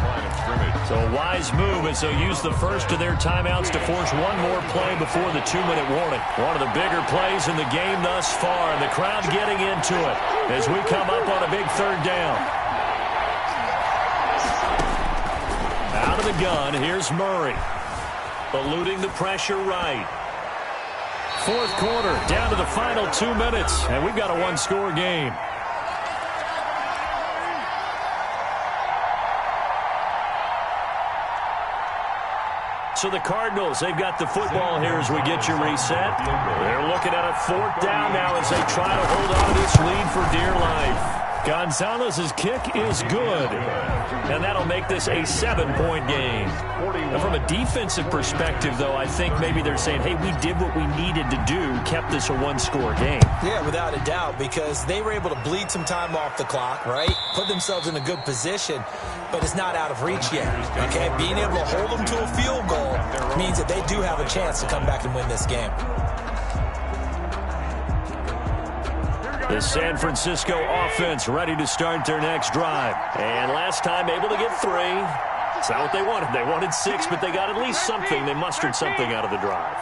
So a wise move as they'll use the first of their timeouts to force one more play before the 2-minute warning. One of the bigger plays in the game thus far, and the crowd getting into it as we come up on a big 3rd down. Out of the gun, here's Murray. Eluding the pressure right. 4th quarter, down to the final 2 minutes, and we've got a 1-score game. So the Cardinals, they've got the football here as we get you reset. They're looking at a 4th down now as they try to hold on to this lead for dear life. Gonzalez's kick is good, and that'll make this a 7-point game. And from a defensive perspective, though, I think maybe they're saying, hey, we did what we needed to do, kept this a 1-score game. Yeah, without a doubt, because they were able to bleed some time off the clock, right? Put themselves in a good position, but it's not out of reach yet, okay? Being able to hold them to a field goal means that they do have a chance to come back and win this game. The San Francisco offense ready to start their next drive. And last time able to get 3. It's not what they wanted. They wanted 6, but they got at least something. They mustered something out of the drive.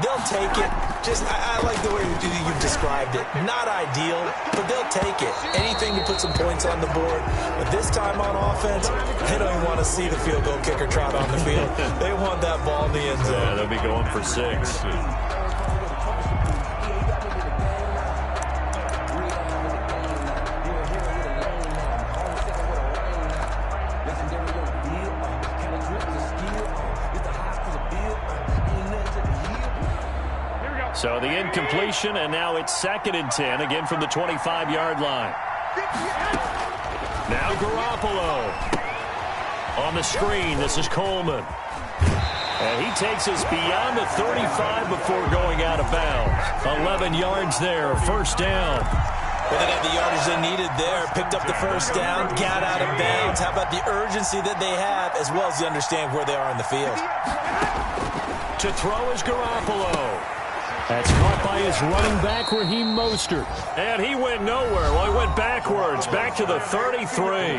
They'll take it. I like the way you've described it. Not ideal, but they'll take it. Anything to put some points on the board. But this time on offense, they don't even want to see the field goal kicker trot on the field. They want that ball in the end zone. Yeah, they'll be going for 6. So the incompletion, and now it's 2nd and 10, again from the 25-yard line. Now Garoppolo. On the screen, this is Coleman. And he takes us beyond the 35 before going out of bounds. 11 yards there, first down. Well, they had the yardage they needed there, picked up the first down, got out of bounds. How about the urgency that they have, as well as the understanding where they are in the field? To throw is Garoppolo. That's caught by his running back, Raheem Mostert. And he went nowhere. Well, he went backwards, back to the 33.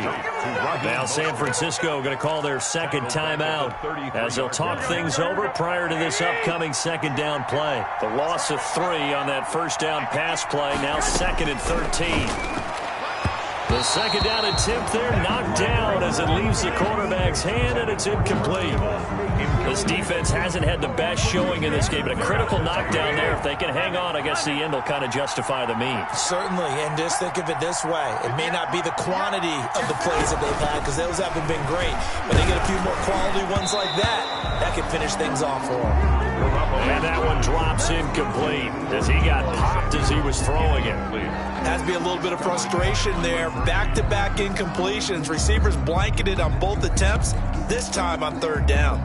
Now San Francisco going to call their second timeout as they'll talk things over prior to this upcoming second down play. The loss of 3 on that first down pass play, now 2nd and 13. The second down attempt there knocked down as it leaves the quarterback's hand, and it's incomplete. This defense hasn't had the best showing in this game, but a critical knockdown there. If they can hang on, I guess the end will kind of justify the means. Certainly, and just think of it this way. It may not be the quantity of the plays that they've had, because those haven't been great, but they get a few more quality ones like that. That can finish things off for them. And that one drops incomplete as he got popped as he was throwing it. Has to be a little bit of frustration there. Back-to-back incompletions. Receivers blanketed on both attempts, this time on 3rd down.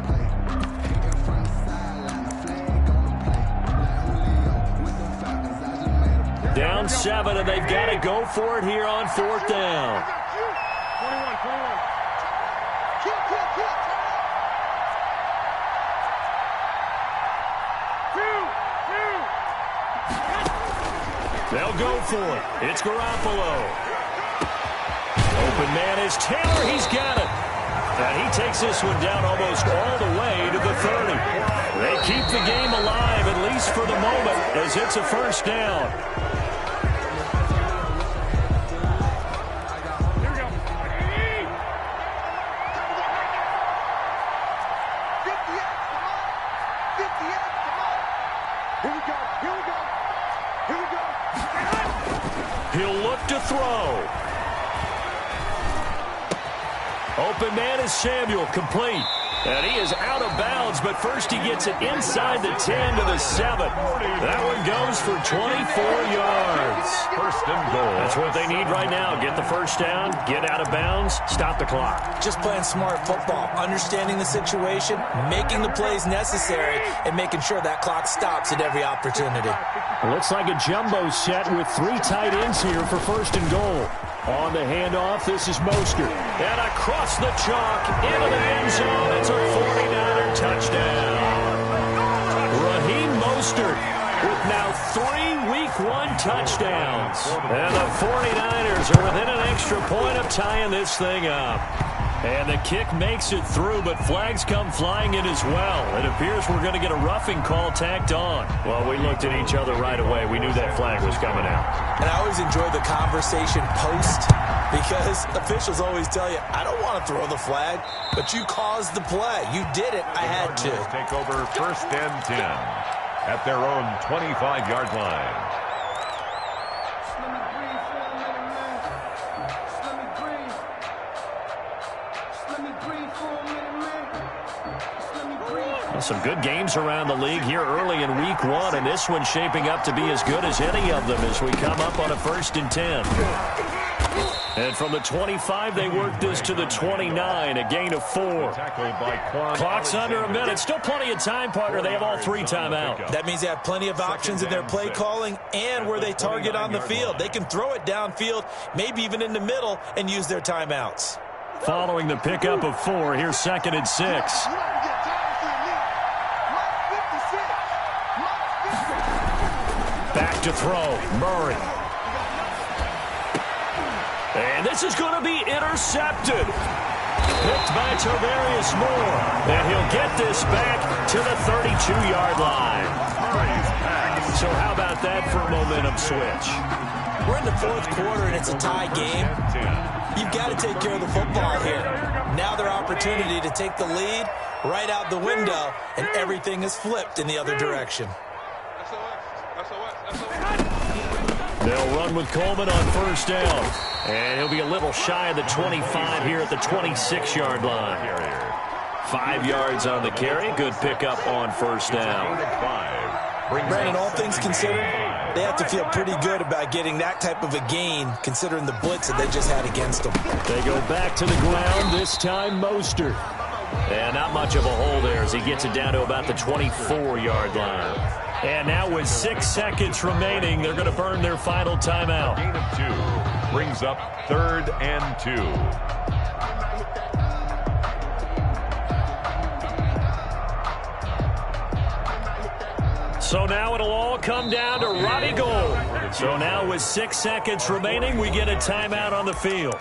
Down 7, and they've got to go for it here on 4th down. 21. They'll go for it. It's Garoppolo. Open man is Taylor. He's got it. And he takes this one down almost all the way to the 30. They keep the game alive, at least for the moment, as it's a first down. He'll look to throw. Open man is Samuel, complete. And he is out of bounds, but first he gets it inside the 10 to the 7. That one goes for 24 yards. First and goal. That's what they need right now. Get the first down, get out of bounds, stop the clock. Just playing smart football, understanding the situation, making the plays necessary, and making sure that clock stops at every opportunity. Looks like a jumbo set with 3 tight ends here for first and goal. On the handoff, this is Mostert. And across the chalk, into the end zone. It's a 49er touchdown. Raheem Mostert with now 3 Week 1 touchdowns. And the 49ers are within an extra point of tying this thing up. And the kick makes it through, but flags come flying in as well. It appears we're going to get a roughing call tacked on. Well, we looked at each other right away. We knew that flag was coming out. And I always enjoy the conversation post, because officials always tell you, I don't want to throw the flag, but you caused the play. You did it. I had to. Take over first and 10 at their own 25-yard line. Some good games around the league here early in Week 1, and this one's shaping up to be as good as any of them as we come up on a first and 10. And from the 25, they work this to the 29, a gain of 4. Clock's under a minute. Still plenty of time, partner. They have all 3 timeouts. That means they have plenty of options in their play calling and where they target on the field. They can throw it downfield, maybe even in the middle, and use their timeouts. Following the pickup of 4, here's 2nd and 6. Back to throw, Murray. And this is going to be intercepted. Picked by Tarvarius Moore. And he'll get this back to the 32-yard line. pass. So how about that for a momentum switch? We're in the fourth quarter, and it's a tie game. You've got to take care of the football here. Now their opportunity to take the lead right out the window, and everything is flipped in the other direction. They'll run with Coleman on first down. And he'll be a little shy of the 25 here at the 26-yard line. 5 yards on the carry. Good pickup on first down. Brandon, all things considered, they have to feel pretty good about getting that type of a gain, considering the blitz that they just had against them. They go back to the ground, this time Mostert. And not much of a hole there as he gets it down to about the 24-yard line. And now with 6 seconds remaining, they're going to burn their final timeout. Gain of 2 brings up 3rd and 2. So now it'll all come down to Robbie Gould. So now with 6 seconds remaining, we get a timeout on the field.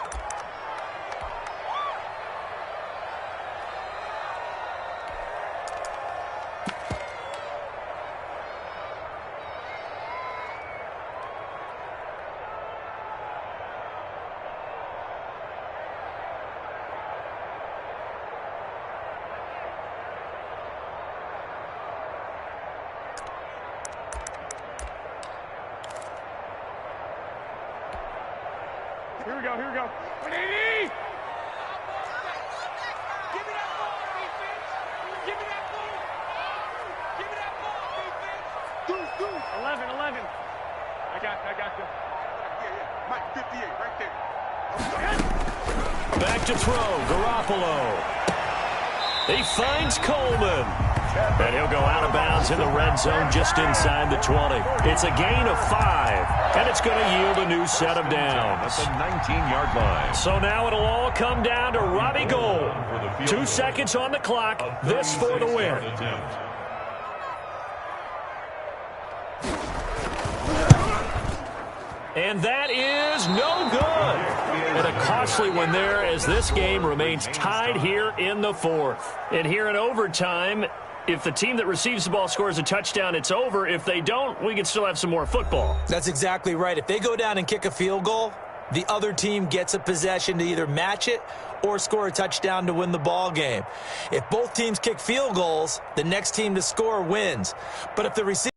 Here we go, here we go. 180! Give me that ball, defense! Give me that ball! Give me that ball, defense! Do. 11. I got you. Yeah. Mike, 58, right there. Back to throw, Garoppolo. He finds Coleman. And he'll go out of bounds in the red zone just inside the 20. It's a gain of 5, and it's going to yield a new set of downs. At the 19-yard line. So now it'll all come down to Robbie Gould. 2 seconds on the clock. This for the win. And that is no good. And a costly one there as this game remains tied here in the 4th. And here in overtime, if the team that receives the ball scores a touchdown, it's over. If they don't, we can still have some more football. That's exactly right. If they go down and kick a field goal, the other team gets a possession to either match it or score a touchdown to win the ball game. If both teams kick field goals, the next team to score wins. But if the receiver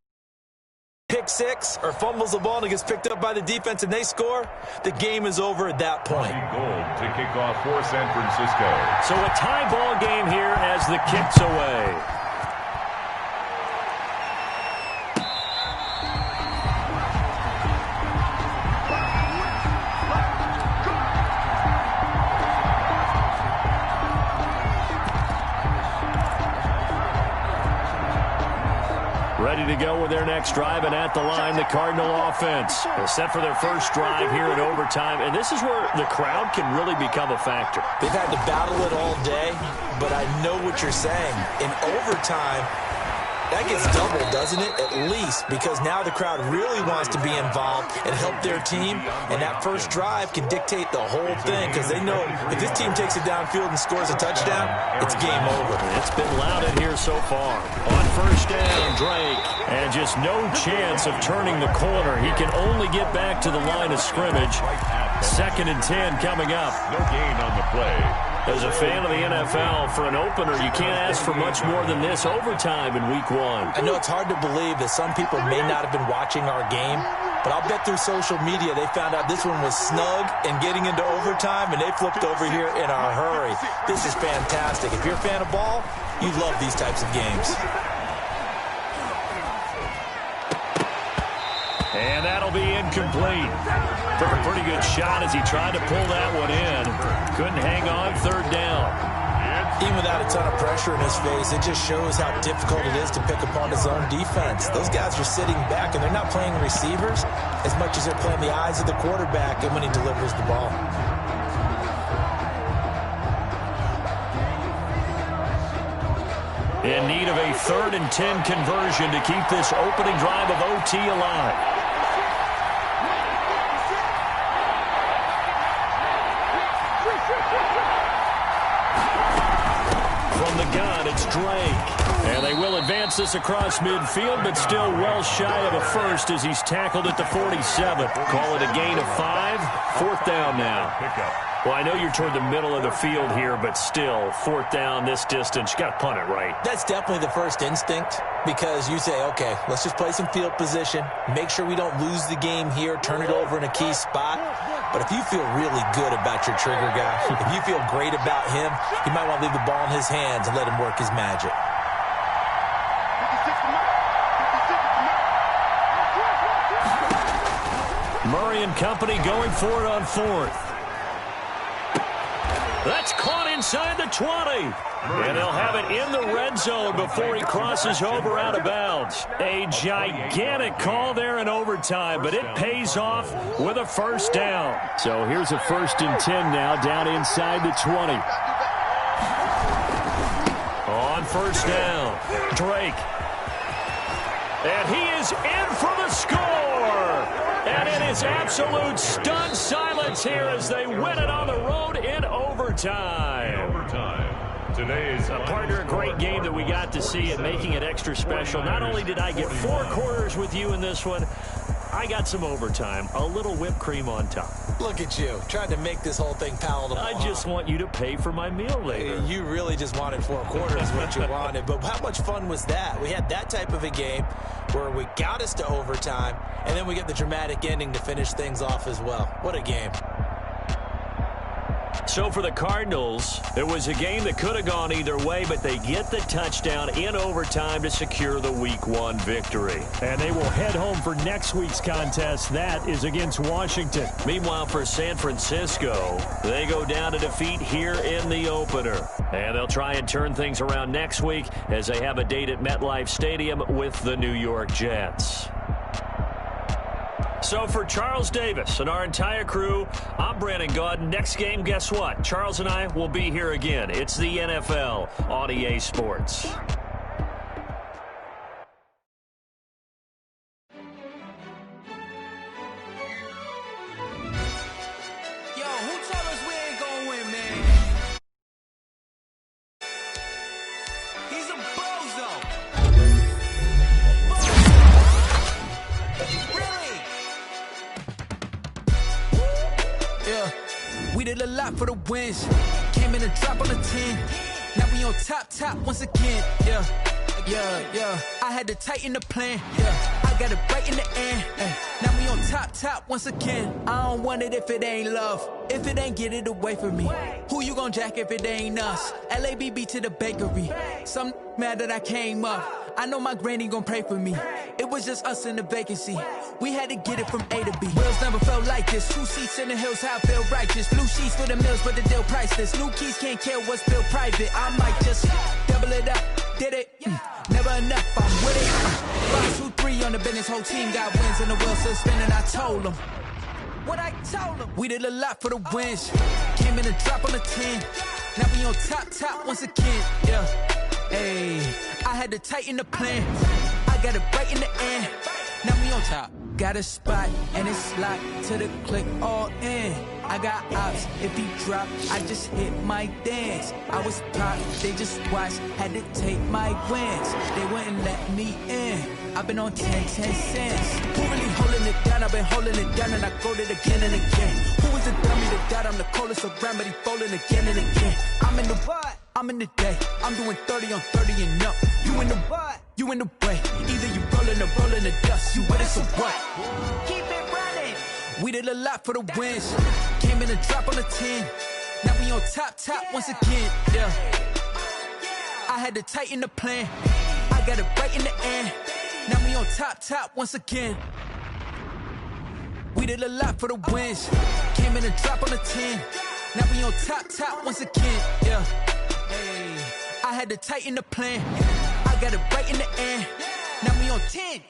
pick 6 or fumbles the ball and it gets picked up by the defense and they score, the game is over at that point. Gold to kick off for San Francisco. So a tie ball game here as the kick's away. Ready to go with their next drive, and at the line, the Cardinal offense is set for their first drive here in overtime, and this is where the crowd can really become a factor. They've had to battle it all day, but I know what you're saying. In overtime, that gets doubled, doesn't it? At least, because now the crowd really wants to be involved and help their team, and that first drive can dictate the whole thing because they know if this team takes it downfield and scores a touchdown, it's game over. It's been loud in here so far. On first down, Drake, and just no chance of turning the corner. He can only get back to the line of scrimmage. 2nd and 10 coming up. No gain on the play. As a fan of the NFL, for an opener, you can't ask for much more than this overtime in Week 1. I know it's hard to believe that some people may not have been watching our game, but I'll bet through social media they found out this one was snug and getting into overtime, and they flipped over here in a hurry. This is fantastic. If you're a fan of ball, you love these types of games. And that'll be incomplete. Took a pretty good shot as he tried to pull that one in. Couldn't hang on, 3rd down. Even without a ton of pressure in his face, it just shows how difficult it is to pick upon his own defense. Those guys are sitting back, and they're not playing receivers as much as they're playing the eyes of the quarterback and when he delivers the ball. In need of a 3rd and 10 conversion to keep this opening drive of OT alive. From the gun, it's Drake. And they will advance this across midfield, but still well shy of a first as he's tackled at the 47. Call it a gain of 5. 4th down now. Well, I know you're toward the middle of the field here, but still, 4th down this distance. You got to punt it, right? That's definitely the first instinct because you say, okay, let's just play some field position, make sure we don't lose the game here, turn it over in a key spot. But if you feel really good about your trigger guy, if you feel great about him, you might want to leave the ball in his hands and let him work his magic. Murray and company going for it on 4th. That's caught inside the 20. And they'll have it in the red zone before he crosses over out of bounds. A gigantic call there in overtime, but it pays off with a 1st down. So here's a 1st and 10 now down inside the 20. On 1st down, Drake. And he is in for the score. And it is absolute stunned silence here as they win it on the road in overtime. Today's partner, a great game that we got to see and making it extra special. Not only did I get 4 quarters with you in this one, I got some overtime, a little whipped cream on top. Look at you, trying to make this whole thing palatable. I just want you to pay for my meal later. You really just wanted 4 quarters what you wanted, but how much fun was that? We had that type of a game where we got us to overtime, and then we get the dramatic ending to finish things off as well. What a game. So for the Cardinals, it was a game that could have gone either way, but they get the touchdown in overtime to secure the Week 1 victory. And they will head home for next week's contest. That is against Washington. Meanwhile, for San Francisco, they go down to defeat here in the opener. And they'll try and turn things around next week as they have a date at MetLife Stadium with the New York Jets. So for Charles Davis and our entire crew, I'm Brandon Gaudin. Next game, guess what? Charles and I will be here again. It's the NFL on EA Sports. Yo, who told us we ain't gonna win, man? He's a bozo. Really? Yeah, we did a lot for the wins. Came in a drop on the 10. Now we on top once again. Yeah. I had to tighten the plan. Yeah, I got it right in the end. Now we on top once again. I don't want it if it ain't love. If it ain't, get it away from me. Who you gon' jack if it ain't us? LABB to the bakery. Some mad that I came up. I know my granny gon' pray for me. It was just us in the vacancy. We had to get it from A to B. Wheels never felt like this. 2 seats in the hills, how I feel righteous. Blue sheets for the mills, but the deal priceless. New keys can't care what's built private. I might just double it up. Did it? Never enough, I'm with it. 5, 2, 3 on the business, whole team got wins and the wheels still spinning. I told them what I told them. We did a lot for the wins. Came in a drop on the 10. Now we on top once again. Yeah, hey, I had to tighten the plan. I got it right in the end. Now we on top. Got a spot and it's locked to the click all in. I got ops, if he drop, I just hit my dance. I was pop, they just watched, had to take my wins. They wouldn't let me in. I've been on 10 cents. Who really holding it down? I've been holding it down and I go it again and again. Who was the dummy that died? I'm the coldest around, but he folding again and again. I'm in the what? I'm in the day. I'm doing 30 on 30 and up. You in the what? You in the way. Either you rolling or rolling the dust. You with it, so what? Keep it running. We did a lot for the wins. Came in a drop on the 10. Now we on top once again. Yeah. I had to tighten the plan. I got it right in the end. Now we on top once again. We did a lot for the wins. Came in a drop on the 10. Now we on top once again. Yeah. Hey, I had to tighten the plan. I got it right in the end. Now we on 10.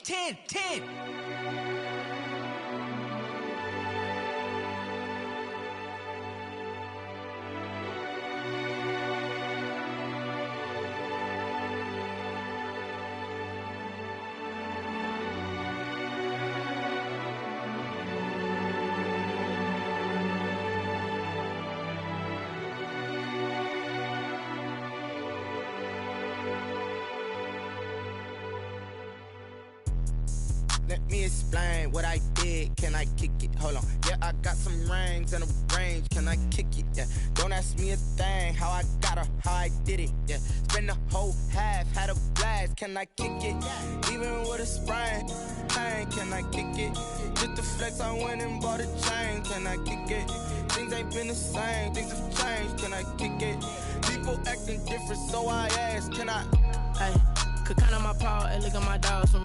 Let me explain what I did. Can I kick it? Hold on. Yeah, I got some rings and a range. Can I kick it? Yeah. Don't ask me a thing. How I got her, how I did it. Yeah. Spend the whole half, had a blast. Can I kick it? Even with a sprain. Pain, can I kick it? Just to flex, I went and bought a chain. Can I kick it? Things ain't been the same. Things have changed. Can I kick it? People acting different, so I ask. Can I? Hey, could count on my power and look at my dogs from.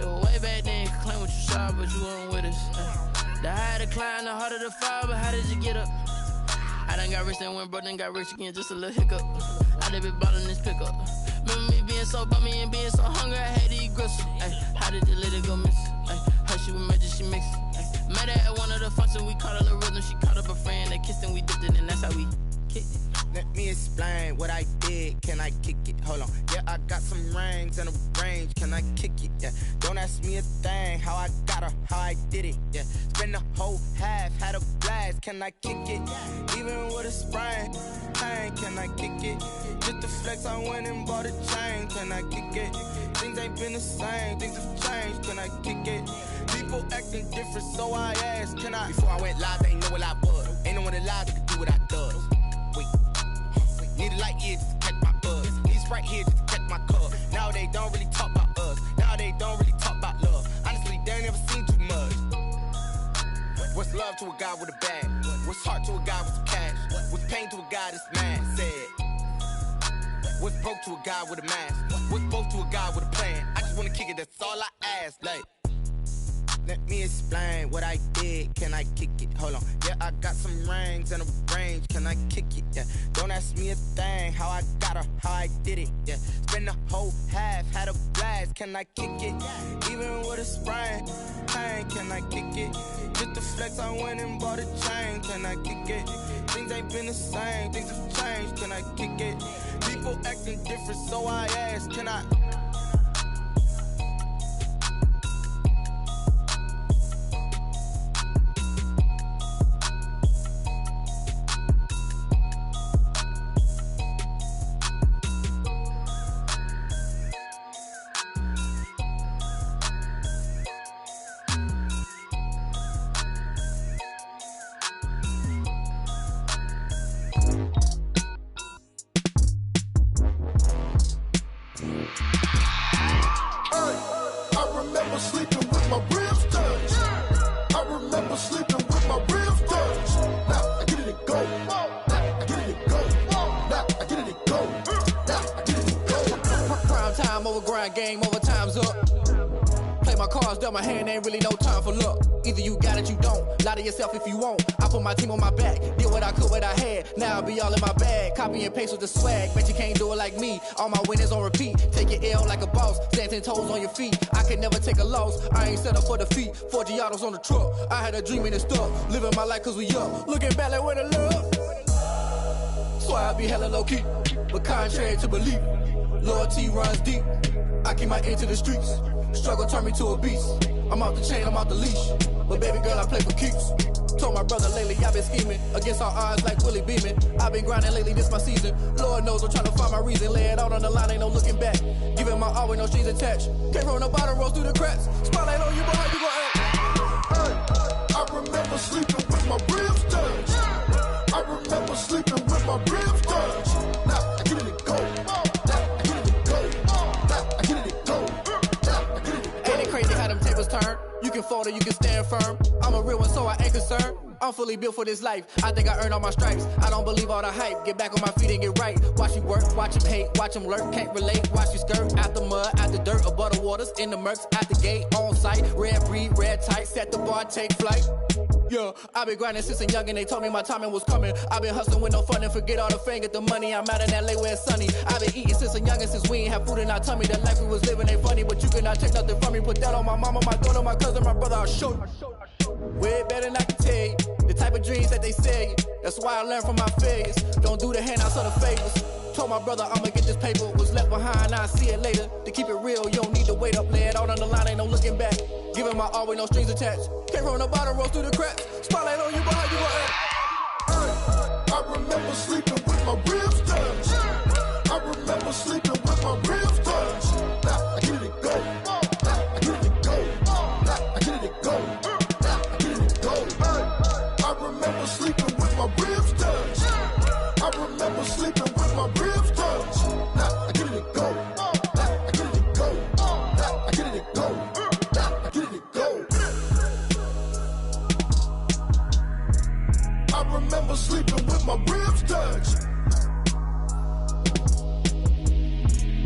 It was way back then, could claim what you saw, but you weren't with us. The higher the climb, the harder the fall, but how did you get up? I done got rich and went broke, then got rich again, just a little hiccup. I done been ballin' this pickup. Remember me being so bummy and being so hungry, I had to eat gristle. Ay, how did you let it go miss? Ay, her she was magic, she mixed. Met her at one of the functions, we caught a little rhythm. She caught up a friend, they kissed and we dipped it, and that's how we kicked it. Let me explain what I did. Can I kick it? Hold on. Yeah, I got some rings and a range. Can I kick it? Yeah. Don't ask me a thing. How I got her, how I did it. Yeah. Spend the whole half, had a blast. Can I kick it? Even with a sprain. Pain, can I kick it? Just to flex, I went and bought a chain. Can I kick it? Things ain't been the same. Things have changed. Can I kick it? People acting different, so I asked. Can I? Before I went live, they ain't know what I was. Ain't no one alive that could do what I does. Wait. Need a light here just to catch my buzz. Need Sprite here just to catch my cup. Now they don't really talk about us. Now they don't really talk about love. Honestly, they ain't never seen too much. What's love to a guy with a bag? What's heart to a guy with some cash? What's pain to a guy that's mad? Said. What's broke to a guy with a mask? What's broke to a guy with a plan? I just wanna kick it, that's all I ask. Like, let me explain what I did. Can I kick it? Hold on. Yeah, I got some rings and a range. Can I kick it? Yeah. Don't ask me a thing. How I got her, how I did it. Yeah. Spend the whole half, had a blast. Can I kick it? Even with a sprain. Pain, can I kick it? Just to flex, I went and bought a chain. Can I kick it? Things ain't been the same. Things have changed. Can I kick it? People acting different, so I ask. Can I? Game over, time's up. Play my cards, dealt my hand, ain't really no time for luck. Either you got it, you don't. Lie to yourself if you won't. I put my team on my back, did what I could, what I had. Now I'll be all in my bag. Copy and paste with the swag. Bet you can't do it like me. All my winners on repeat. Take your L like a boss. Stand 10 toes on your feet. I can never take a loss. I ain't set up for defeat. 4 Giottos on the truck. I had a dream and it stuck. Living my life cause we up. Looking back like where the love. So I be hella low key. But contrary to belief, loyalty runs deep. I keep my ear to the streets. Struggle turned me to a beast. I'm off the chain, I'm off the leash. But baby girl, I play for keeps. Told my brother lately, I've been scheming against all odds like Willie Beeman. I've been grinding lately, this my season. Lord knows I'm trying to find my reason. Lay it out on the line, ain't no looking back. Giving my all with no strings attached. Came from the bottom, rose through the cracks. Spotlight on you, but how you gon' act? Hey, I remember sleeping with my ribs touched. I remember sleeping with my ribs touched. Now I get it and go. Turn. You can fold or you can stand firm. I'm a real one, so I ain't concerned. I'm fully built for this life. I think I earned all my stripes. I don't believe all the hype. Get back on my feet and get right. Watch you work, watch him hate, watch him lurk. Can't relate, watch you skirt. Out the mud, out the dirt, above the waters, in the murks, out the gate, on site. Red breed, red tight, set the bar, take flight. Yeah, I been grinding since a youngin'. They told me my timing was coming. I been hustling with no fun and forget all the fame, get the money. I'm out in LA where it's sunny. I been eating since a youngin', since we ain't have food in our tummy. The life we was living ain't funny, but you cannot take nothing from me. Put that on my mama, my daughter, my cousin, my brother. I'll show you. Way better than I can tell you. The type of dreams that they sell you. That's why I learned from my failures. Don't do the handouts or the favors. Told my brother I'ma get this paper. Was left behind, I'll see it later. To keep it real, you don't need to wait up. Lay it out on the line, ain't no looking back. Giving my all with no strings attached. Came from the bottom, rose through the cracks. Spotlight on you, but how you gon' act? Hey, I remember sleeping with my ribs touched. I remember sleeping with my ribs touched. Now I get it and go. Now I get it and go. my ribs touch.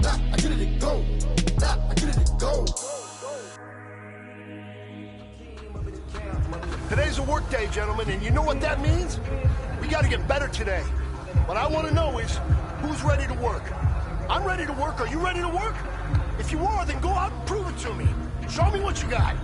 Nah, I get it to go. Nah, I get it to go. Today's a work day, gentlemen, and you know what that means? We got to get better today. What I want to know is, who's ready to work? I'm ready to work. Are you ready to work? If you are, then go out and prove it to me. Show me what you got.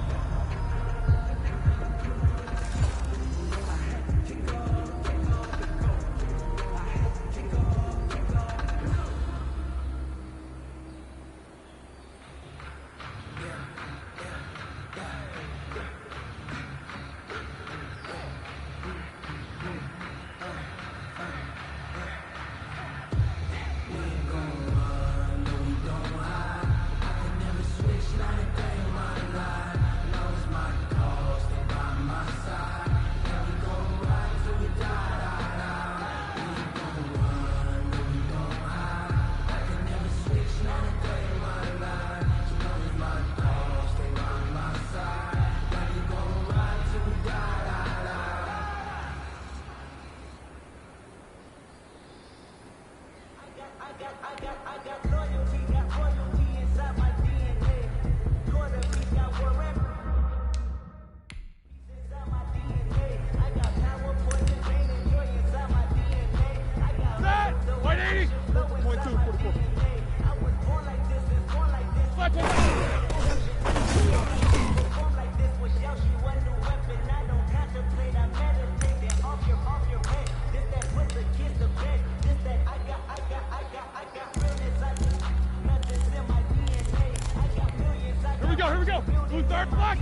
Here we go. Blue third block.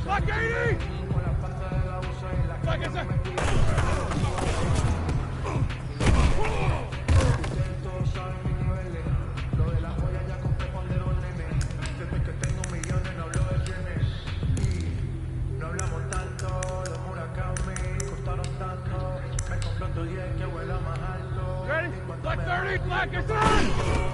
Block 80! Block it, ready? Black 30, black is on!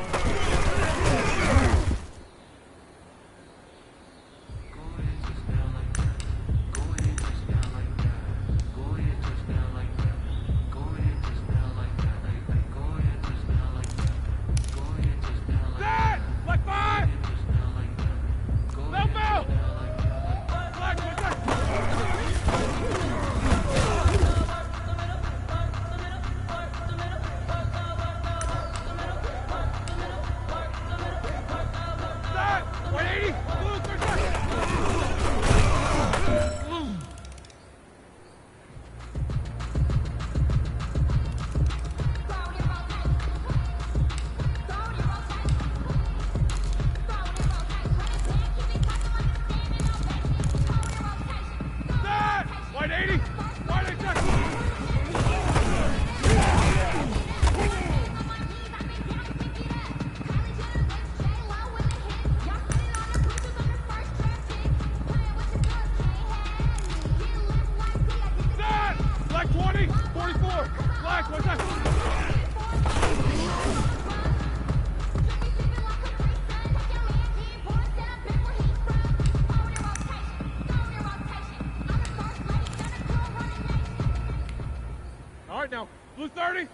Now, blue 30,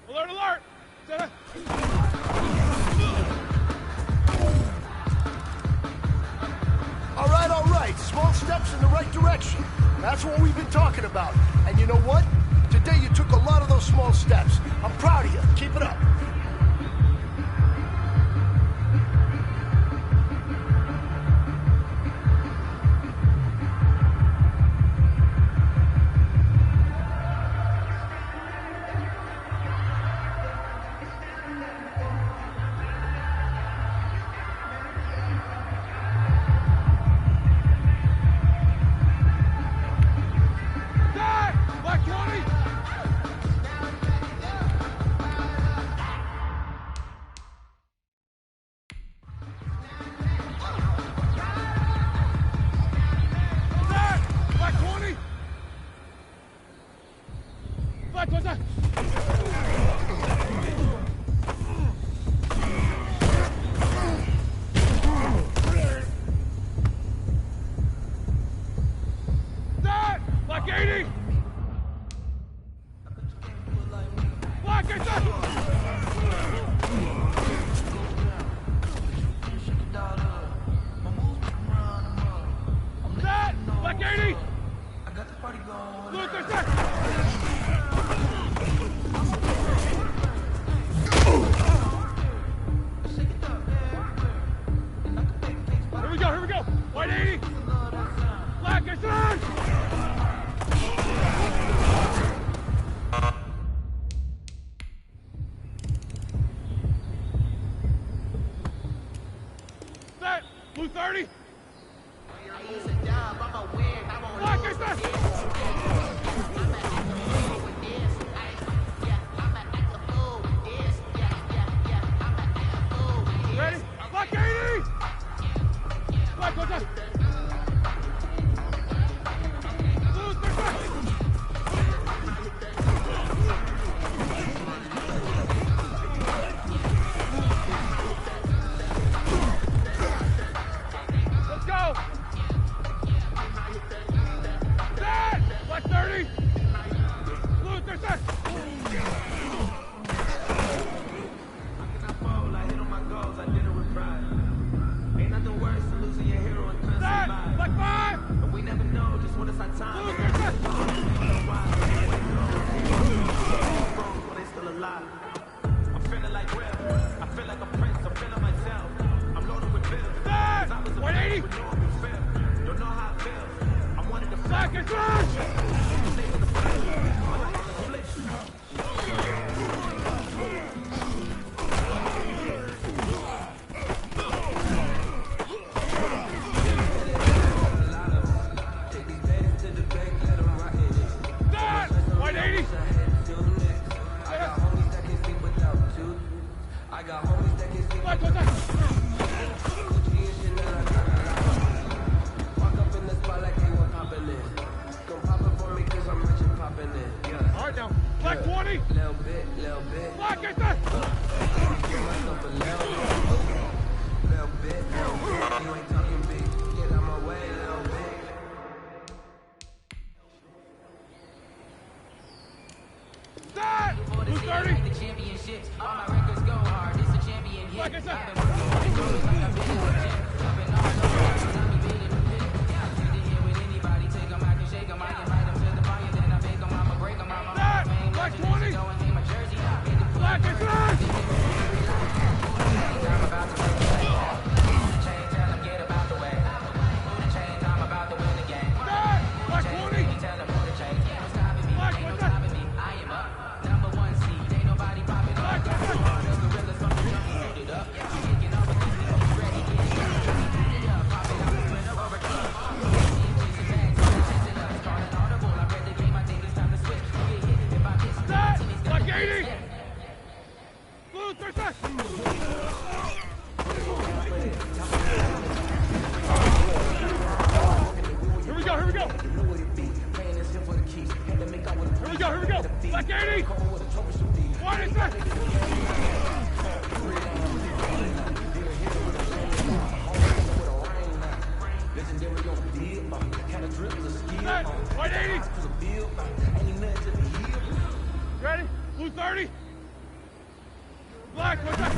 alert, alert. All right. Small steps in the right direction. That's what we've been talking about. And you know what? Today you took a lot of those small steps. I'm proud of you. Keep it up. 80! Black, get that! Set! Black 80! Luther, set! Here we go! White 80! Black, get set! Set! Blue 30! Black, get set! Ready? Black 80! Black, go down! Blue 30! Let's go! Set! Black 30! Blue 30! Set! Black 5! And we never know just when it's our time. Blue 30! They still alive. I'm feeling like real. I feel like a prince. I'm feeling myself. I'm loaded with bills. Set! 180! Don't know how it feels. I wanted to Black and I got homies that can sleep without walk up in the spot like they were popping in. Come pop it for me cause I'm rich and popping in. Yeah. All right now. Black 20. Little bit. Black, get that. Give myself a little bit. You ain't talking big. Get out my way, little bit. Set. Blue 30. The championships, all my records go hard. This a champion hit. Black, get that. Black 20. Black, get that. Here we go. Black 80. What is that? Set. White 80. Ready? Blue 30. Black, what's that?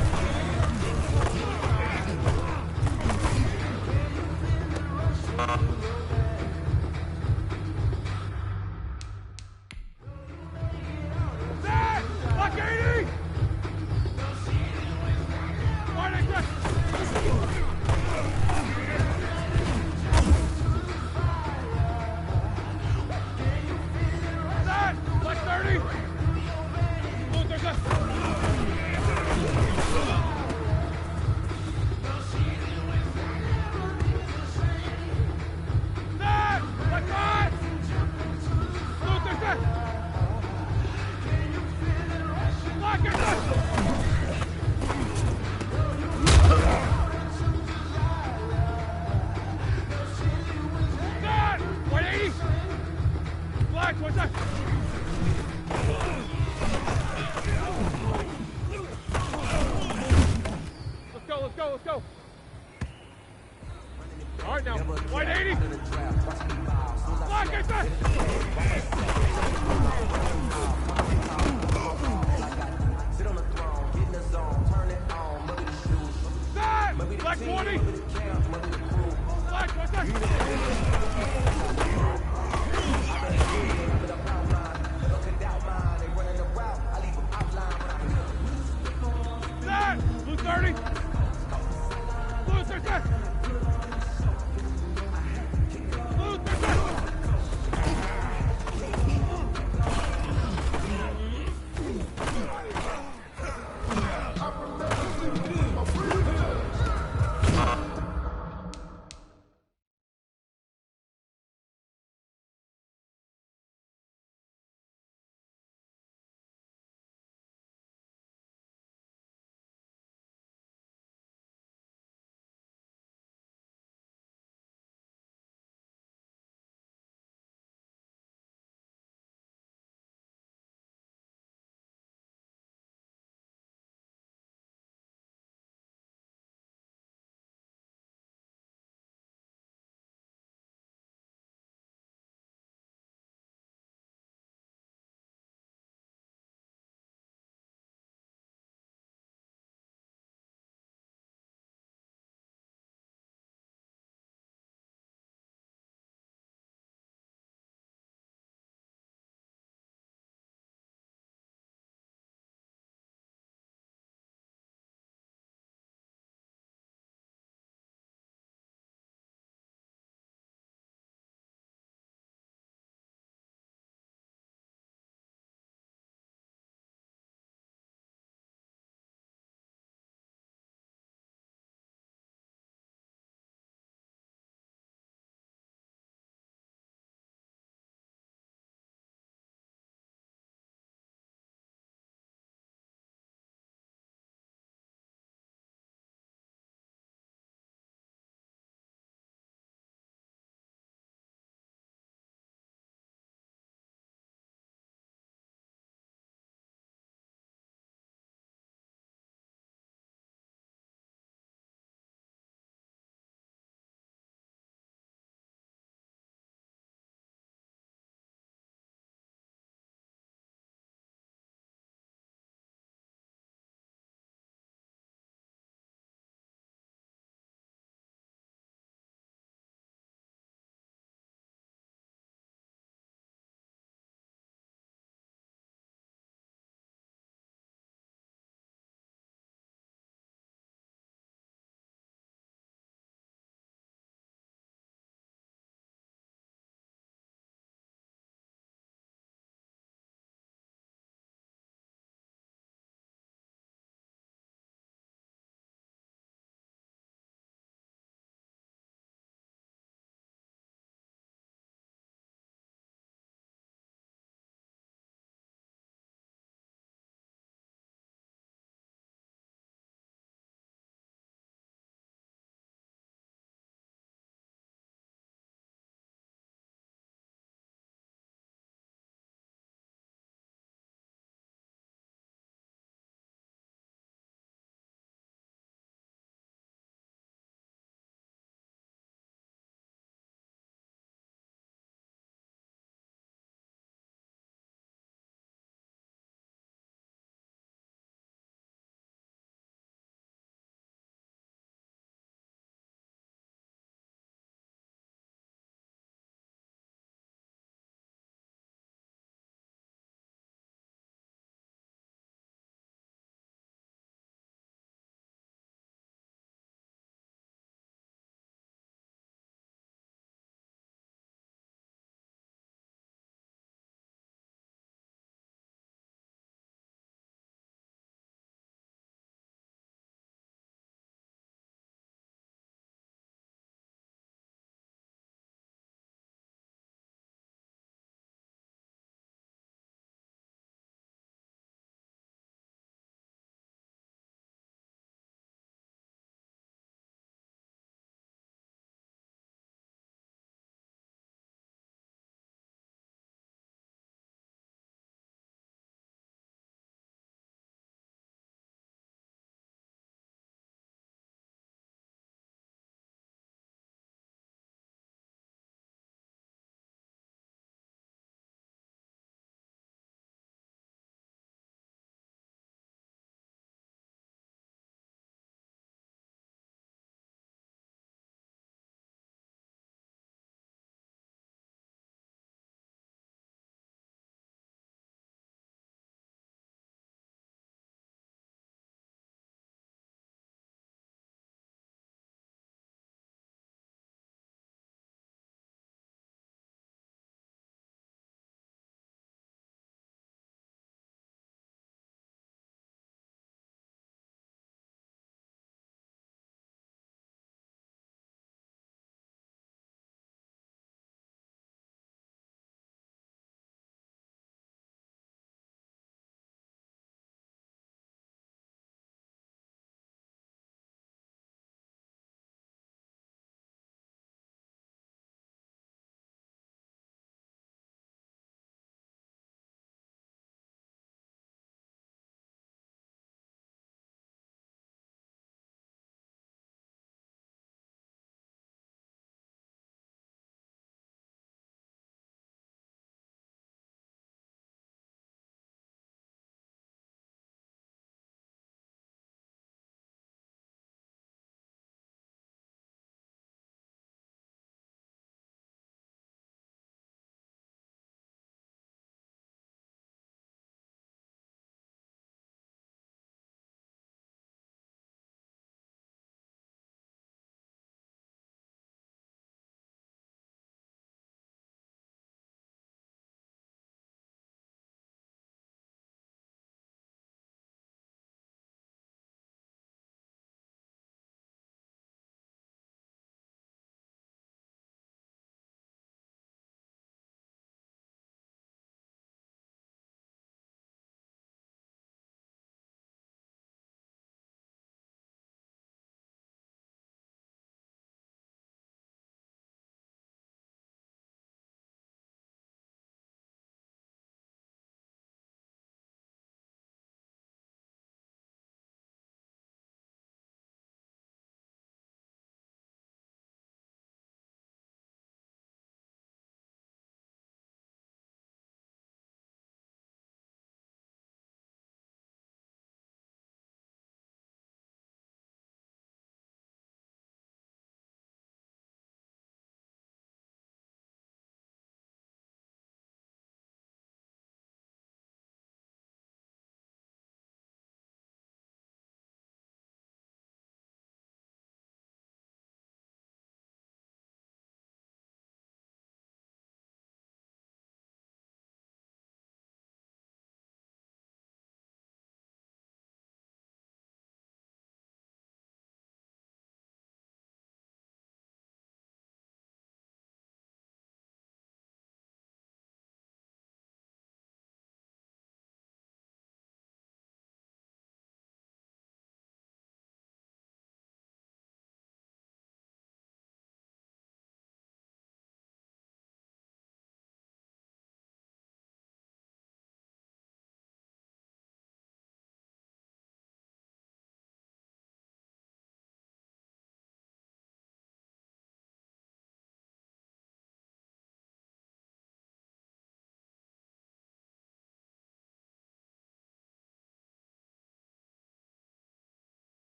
Black 80! White 80! Set! Black 30! Blue 30! Set! Black 5! Blue 30! Black and Set! 180! Black, what's that? Let's go. All right now, 180! Black, get that! Black 20. Black.